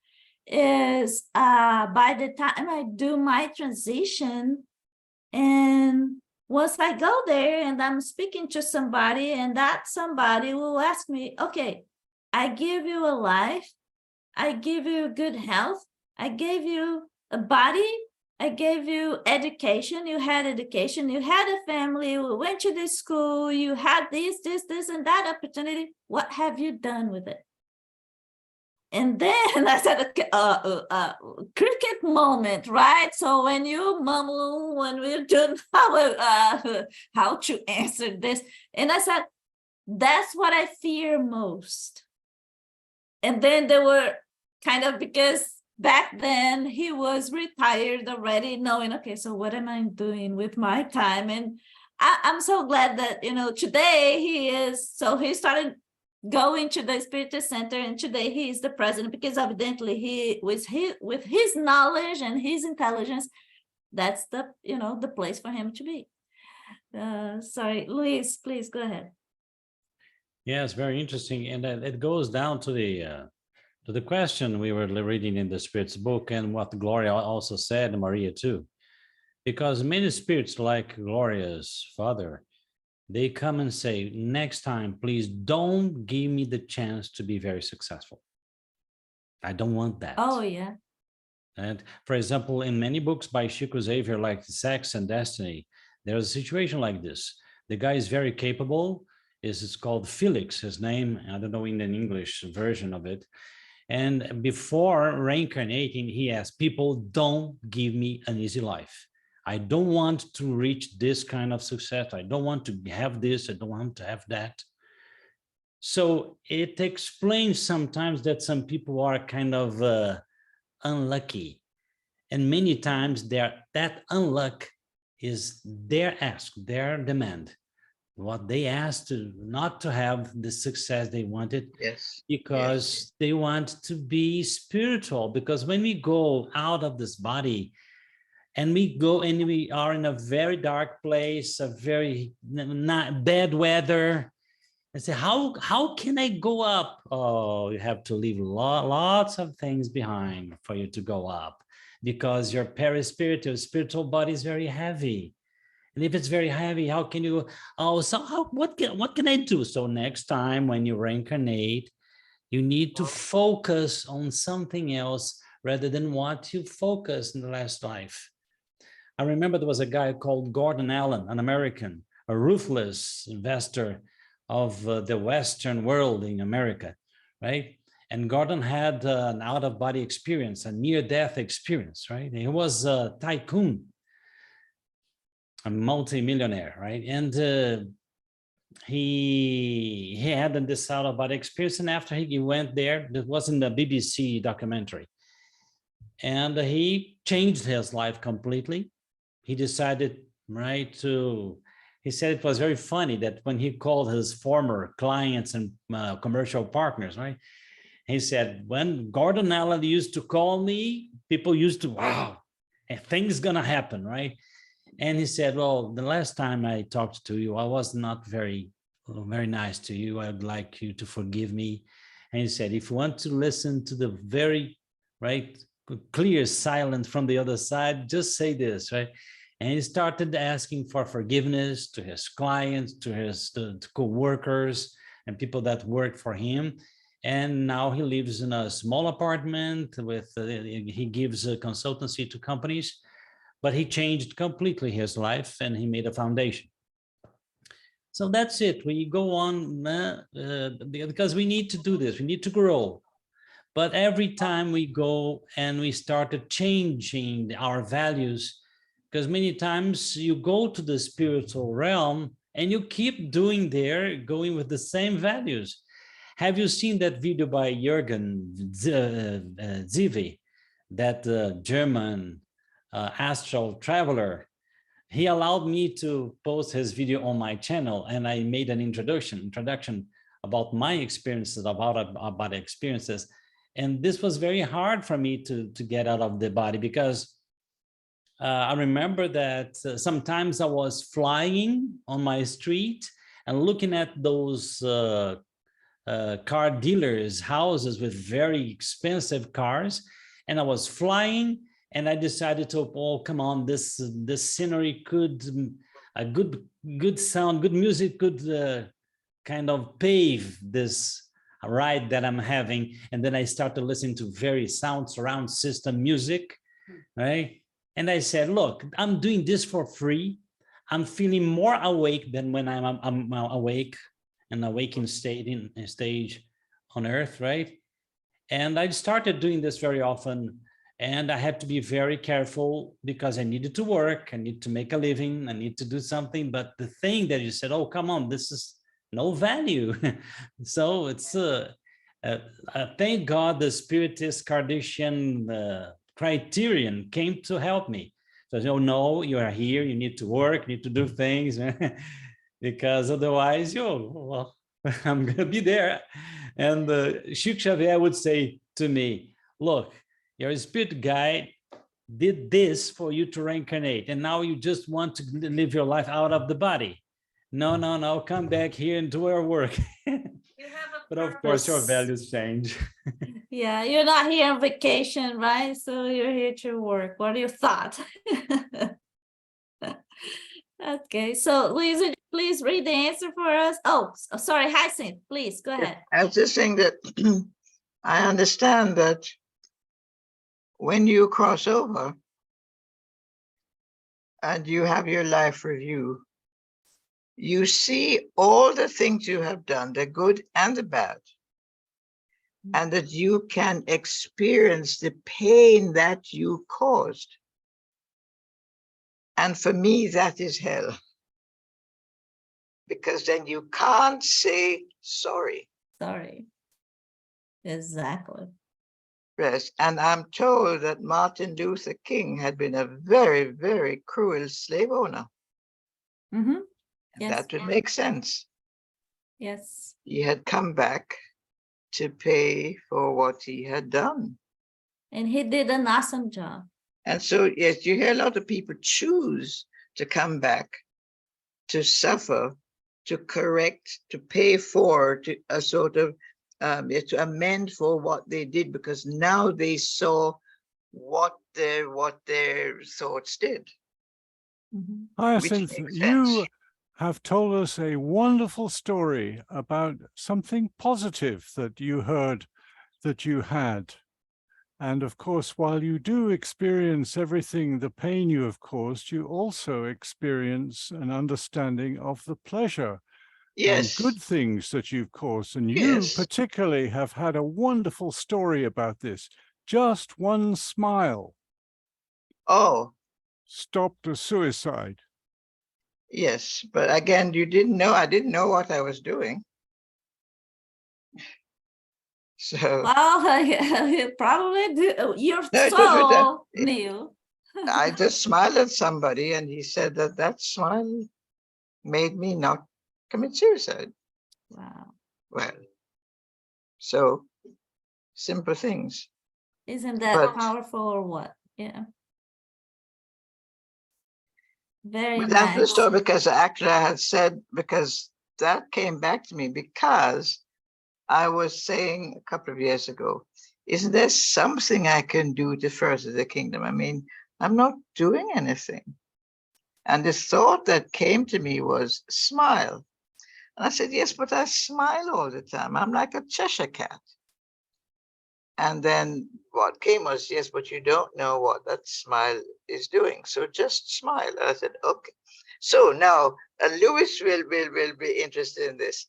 is by the time I do my transition, and once I go there and I'm speaking to somebody, and that somebody will ask me, okay, I give you a life, I give you good health, I gave you a body, I gave you education, you had a family, you went to this school, you had this, and that opportunity. What have you done with it? And then I said, okay, cricket moment, right? So when you mumble, when we're doing how to answer this, and I said, that's what I fear most. And then they were kind of, because back then he was retired already, knowing, okay, so what am I doing with my time? And I'm so glad that, you know, today he started going to the Spirit Center, and today he is the president, because evidently he with his knowledge and his intelligence, that's the, you know, the place for him to be. Sorry, Luis, please go ahead. Yes, very interesting, and it goes down to the question we were reading in the Spirit's book, and what Gloria also said, and Maria too, because many spirits, like Gloria's father, they come and say, next time, please don't give me the chance to be very successful. I don't want that. Oh, yeah. And for example, in many books by Chico Xavier, like Sex and Destiny, there's a situation like this. The guy is very capable. It's called Felix, his name. I don't know in an English version of it. And before reincarnating, he asked people, don't give me an easy life. I don't want to reach this kind of success. I don't want to have this. I don't want to have that. So it explains sometimes that some people are kind of unlucky. And many times that unluck is their ask, their demand. What they asked to not to have the success they wanted, Yes, because they want to be spiritual. Because when we go out of this body, and we go and we are in a very dark place, a very not bad weather, and say, how can I go up? Oh, you have to leave lots of things behind for you to go up, because your perispiritual, spiritual body is very heavy. And if it's very heavy, how can you, what can I do? So next time when you reincarnate, you need to focus on something else rather than what you focused in the last life. I remember there was a guy called Gordon Allan, an American, a ruthless investor of the Western world in America, right? And Gordon had an out-of-body experience, a near-death experience, right? He was a tycoon, a multi-millionaire, right? And he had this out-of-body experience, and after he went there, that was in the BBC documentary, and he changed his life completely. He decided, right, he said it was very funny that when he called his former clients and commercial partners, right, he said, when Gordon Allan used to call me, people used to, wow, and things gonna happen, right? And he said, well, the last time I talked to you, I was not very nice to you. I'd like you to forgive me. And he said, if you want to listen to the very, right, clear silence from the other side, just say this, right? And he started asking for forgiveness to his clients, to his co-workers and people that worked for him. And now he lives in a small apartment with, he gives a consultancy to companies, but he changed completely his life and he made a foundation. So that's it. We go on because we need to do this. We need to grow. But every time we go and we started changing our values, because many times you go to the spiritual realm and you keep doing there, going with the same values. Have you seen that video by Jürgen Zivi, that German astral traveler? He allowed me to post his video on my channel, and I made an introduction about my experiences, about experiences. And this was very hard for me to get out of the body, because I remember that sometimes I was flying on my street and looking at those car dealers' houses with very expensive cars, and I was flying, and I decided to, oh, come on, this scenery could, a good sound, good music could kind of pave this ride that I'm having. And then I started listening to very surround system music, right? And I said, look, I'm doing this for free. I'm feeling more awake than when I'm awake, an awakened stage on earth, right? And I started doing this very often. And I had to be very careful because I needed to work. I need to make a living. I need to do something. But the thing that you said, oh, come on, this is no value. So it's, thank God the Spiritist Kardecian criterion came to help me. So, no, you are here, you need to work, you need to do things, because otherwise, well, I'm going to be there. And Chico Xavier would say to me, look, your spirit guide did this for you to reincarnate, and now you just want to live your life out of the body. No, come back here and do our work. But of course, your values change. Yeah, you're not here on vacation, right? So you're here to work. What are your thoughts? Okay, so Luisa, please read the answer for us. Oh, sorry, Hyacinth, please go ahead. I was just saying that I understand that when you cross over and you have your life review, you see all the things you have done, the good and the bad, and that you can experience the pain that you caused. And for me, that is hell. Because then you can't say sorry. Sorry. Exactly. Yes, and I'm told that Martin Luther King had been a very, very cruel slave owner. Mm-hmm. And Yes. that would make sense. Yes. He had come back to pay for what he had done. And he did an awesome job. And so, yes, you hear a lot of people choose to come back, to suffer, to correct, to pay for, to a sort of, to amend for what they did, because now they saw what their thoughts did. Mm-hmm. Hyacinth, makes you sense. have told us a wonderful story about something positive that you heard that you had. And of course, while you do experience everything, the pain you have caused, you also experience an understanding of the pleasure and good things that you've caused. And you particularly have had a wonderful story about this. Just one smile. Oh. Stopped a suicide. Yes, but again, you didn't know, I didn't know what I was doing. So. Well, you probably do. Your No, soul knew. I just smiled at somebody and he said that smile made me not commit suicide. Wow. Well, so simple things. Isn't that powerful or what? Yeah. Very but nice. That's the story, because actually I had said, because that came back to me because I was saying a couple of years ago, isn't there something I can do to further the kingdom? I mean, I'm not doing anything. And the thought that came to me was smile. And I said, yes, but I smile all the time. I'm like a Cheshire cat. And then what came was, yes, but you don't know what that smile is doing. So just smile. And I said, okay. So now Louis will be interested in this.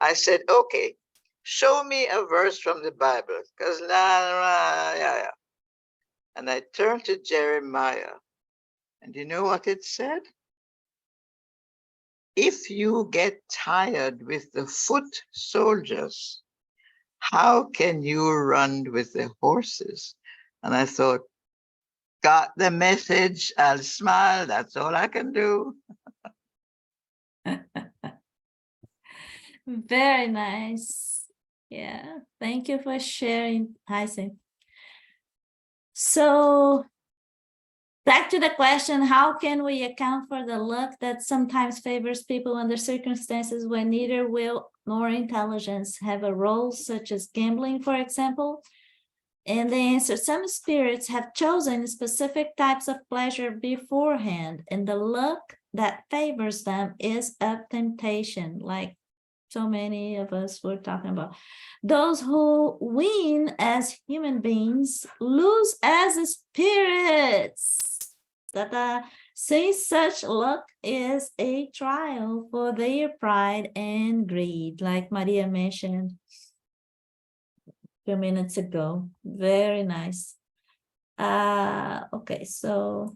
I said, okay, show me a verse from the Bible. Because yeah. And I turned to Jeremiah. And you know what it said? If you get tired with the foot soldiers, how can you run with the horses? And I thought, got the message, I'll smile, that's all I can do. Very nice. Yeah, thank you for sharing, Hyacinth. So back to the question, how can we account for the luck that sometimes favors people under circumstances when neither will nor intelligence have a role, such as gambling, for example? And the answer, some spirits have chosen specific types of pleasure beforehand, and the luck that favors them is a temptation, like so many of us were talking about. Those who win as human beings lose as spirits. Since such luck is a trial for their pride and greed, like Maria mentioned few minutes ago. Very nice. Okay, so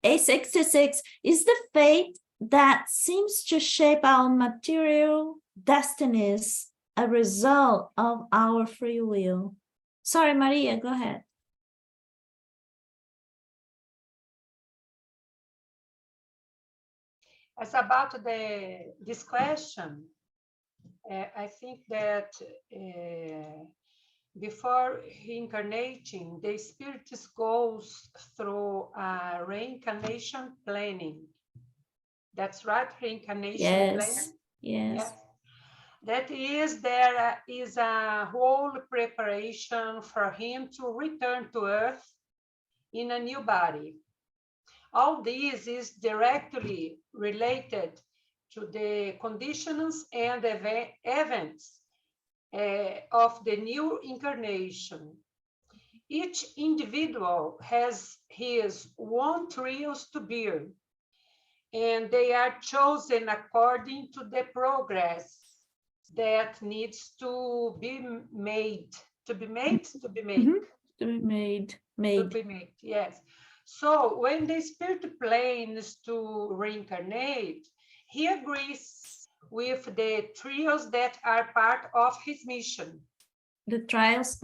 A66 is the fate that seems to shape our material destinies a result of our free will. Sorry, Maria, go ahead. As about this question, I think that before reincarnating, the spirit goes through reincarnation planning. That's right, reincarnation planning. Yes. That is, there is a whole preparation for him to return to Earth in a new body. All this is directly related to the conditions and events of the new incarnation. Each individual has his own trials to bear, and they are chosen according to the progress that needs to be made. To be made? To be made. Mm-hmm. To be made. To be made, yes. So when the spirit plans to reincarnate, he agrees with the trials that are part of his mission. The trials?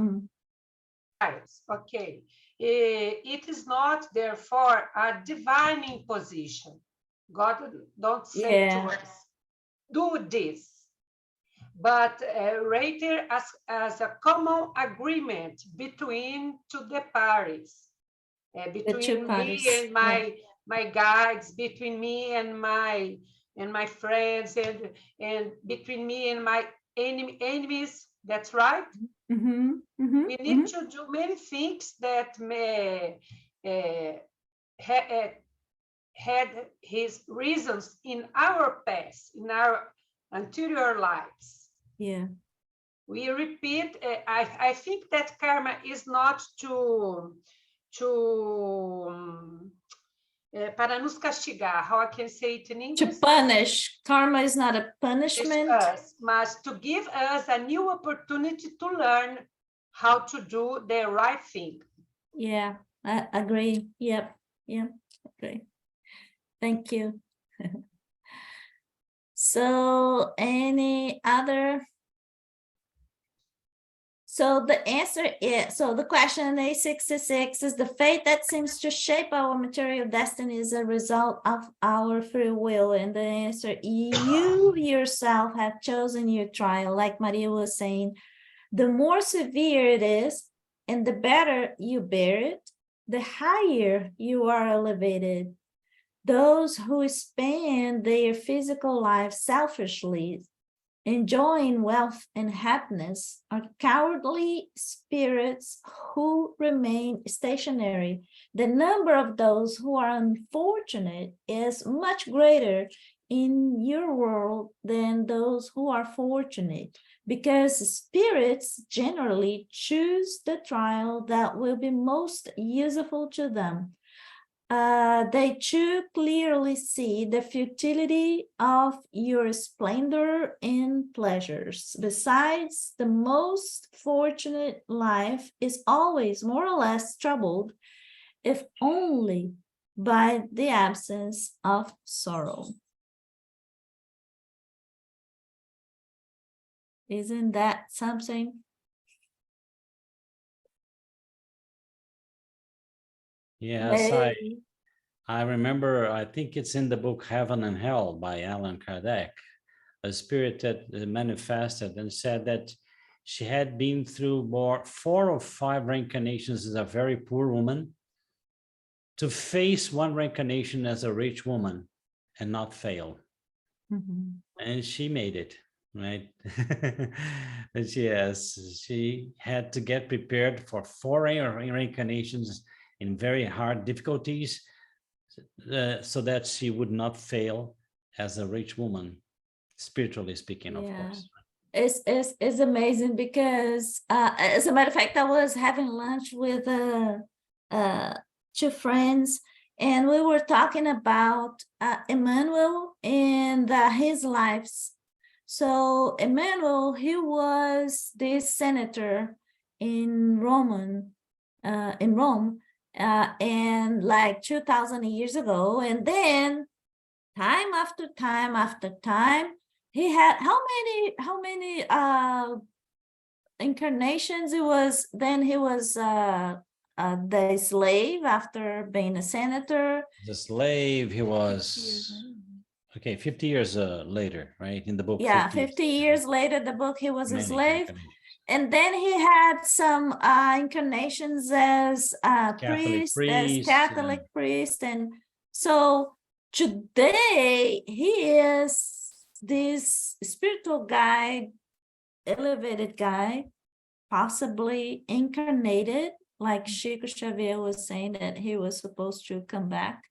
Trials, okay. It is not, therefore, a divine imposition. God don't say to us, do this. But rather as a common agreement between the parties. Between me and my guides, between me and my friends, and between me and my enemies. That's right. We need to do many things that may had his reasons in our past, in our anterior lives. Yeah. We repeat. I think that karma is not para nos castigar, how I can say it in English? To punish. Karma is not a punishment. Us, but to give us a new opportunity to learn how to do the right thing. Yeah, I agree. Yep. Agree. Thank you. So any other? So the answer is, so the question in A66 is the fate that seems to shape our material destiny is a result of our free will. And the answer, you yourself have chosen your trial. Like Maria was saying, the more severe it is and the better you bear it, the higher you are elevated. Those who spend their physical life selfishly, enjoying wealth and happiness, are cowardly spirits who remain stationary. The number of those who are unfortunate is much greater in your world than those who are fortunate, because spirits generally choose the trial that will be most useful to them. They too clearly see the futility of your splendor and pleasures. Besides, the most fortunate life is always more or less troubled, if only by the absence of sorrow. Isn't that something? Yes, I remember, I think it's in the book Heaven and Hell by Allan Kardec, a spirit that manifested and said that she had been through 4 or 5 reincarnations as a very poor woman to face one reincarnation as a rich woman and not fail. And she made it, right? But yes, she had to get prepared for 4 reincarnations in very hard difficulties, so that she would not fail as a rich woman, spiritually speaking, of course. It's amazing because, as a matter of fact, I was having lunch with 2 friends, and we were talking about Emmanuel and his lives. So Emmanuel, he was this senator in Rome, and like 2000 years ago. And then time after time after time, he had how many incarnations? It was, then he was the slave after being a senator. The slave, he was, okay, 50 years later, right? In the book. Yeah, 50 years later, the book, he was a Many slave. incarnations. And then he had some incarnations as priest, as Catholic priest. And so today he is this spiritual guide, elevated guy, possibly incarnated, like Chico Xavier was saying that he was supposed to come back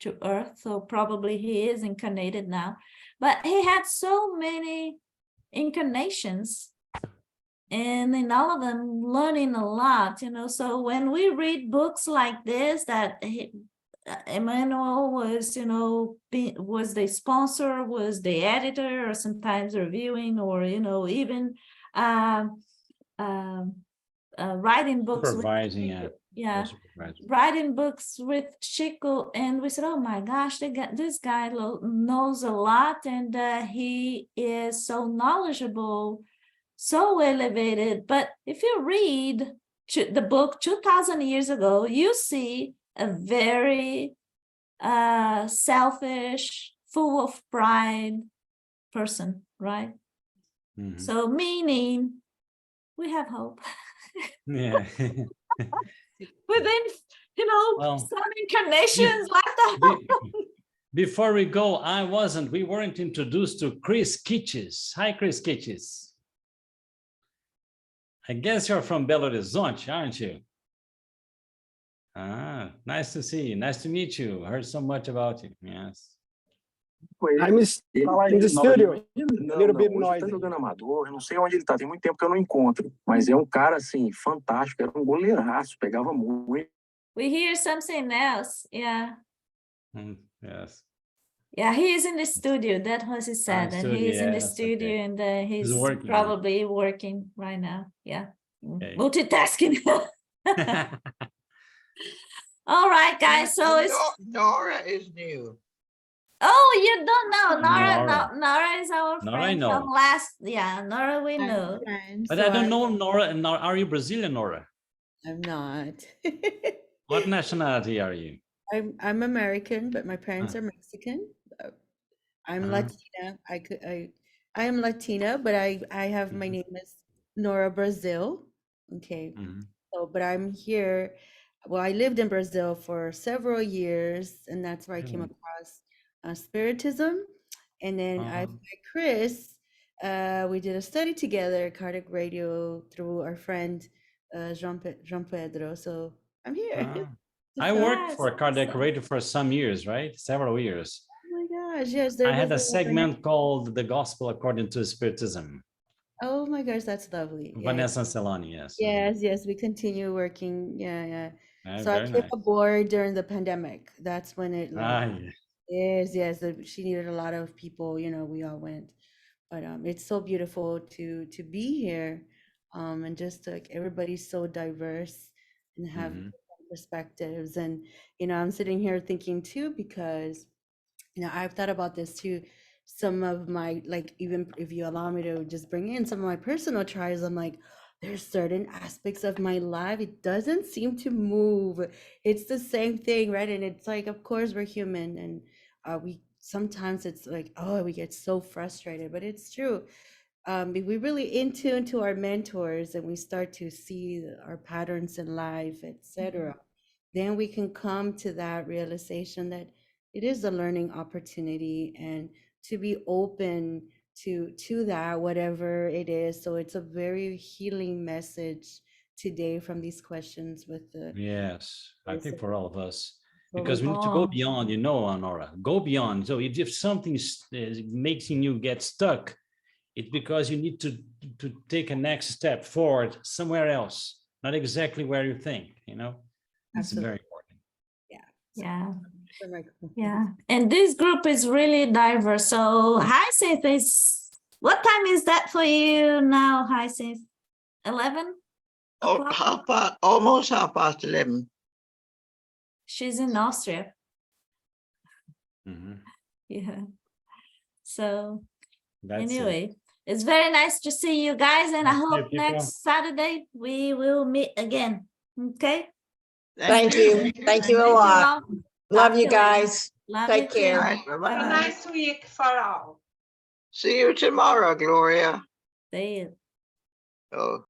to Earth. So probably he is incarnated now. But he had so many incarnations, and in all of them learning a lot, you know. So when we read books like this, that Emmanuel was, you know, was the sponsor, was the editor, or sometimes reviewing, or, you know, even writing books. Supervising, Writing books with Chico, and we said, oh my gosh, this guy knows a lot, and he is so knowledgeable, so elevated. But if you read the book 2000 years ago, you see a very selfish, full of pride person, right? Mhm. So meaning we have hope. Yeah. Within, you know, Well, some incarnations like that. Before we go, we weren't introduced to Chris Kitches. Hi, Chris Kitches. I guess you're from Belo Horizonte, aren't you? Ah, nice to see you. Nice to meet you. Heard so much about you. Yes. I'm in the studio. Não, A little bit hoje ele tá noisy. jogando amador, eu não sei onde ele tá, tem muito tempo que eu não encontro, mas é um cara, assim, fantástico, era um goleiraço, pegava muito. We hear something else. Yeah. Yes. Yeah, he is in the studio. That was he said. That he is in the yes, studio, okay. and he's working. probably working right now. Yeah. Okay. Multitasking. All right, guys. So it's Nora is new. oh, you don't know Nora. Nora. Nora is our Nora I friend know. from last. Yeah, Nora we know. But I don't know Nora. Are you Brazilian, Nora? I'm not. What nationality are you? I'm American, but my parents are Mexican. I'm Latina. I am Latina, but I have my name is Nora Brazil. Okay. So, but I'm here. Well, I lived in Brazil for several years, and that's where I came across Spiritism. And then I met Chris. We did a study together, Kardec Radio, through our friend Jean Pedro. So I'm here. I worked for Kardec Radio for some years, right? Several years. Oh my gosh, yes. I had a segment called The Gospel According to Spiritism. Oh my gosh, that's lovely. Vanessa Celani, yes. Yes, we continue working. Yeah. So I very came nice. aboard during the pandemic. That's when it Yeah. yes. She needed a lot of people, you know, we all went. But it's so beautiful to be here. And just like everybody's so diverse and have different perspectives. And you know, I'm sitting here thinking too, because you know, I've thought about this too. Some of my, like, even if you allow me to just bring in some of my personal trials, I'm like, there's certain aspects of my life, it doesn't seem to move. It's the same thing, right? And it's like, of course we're human, and we sometimes it's like, oh, we get so frustrated, but it's true. If we really in tune to our mentors and we start to see our patterns in life, etc., then we can come to that realization that it is a learning opportunity, and to be open to that, whatever it is. So it's a very healing message today from these questions with the Yes, I think for all of us, because we need to go beyond, you know, Nora, go beyond. So if something is making you get stuck, it's because you need to take a next step forward somewhere else, not exactly where you think, you know. It's very important. Yeah. And this group is really diverse. So Hyacinth is What time is that for you now, Hyacinth? 11 Oh, o'clock? almost 11:30. She's in Austria. Mhm. Yeah. So That's it. anyway, it's very nice to see you guys, and I Nice to meet hope you, next Saturday we will meet again. Okay. Thank you. Thank you a lot. Love you guys. Love Take you care. too. Right, bye-bye. Have a Bye-bye. nice week for all. See you tomorrow, Gloria. See you. Oh.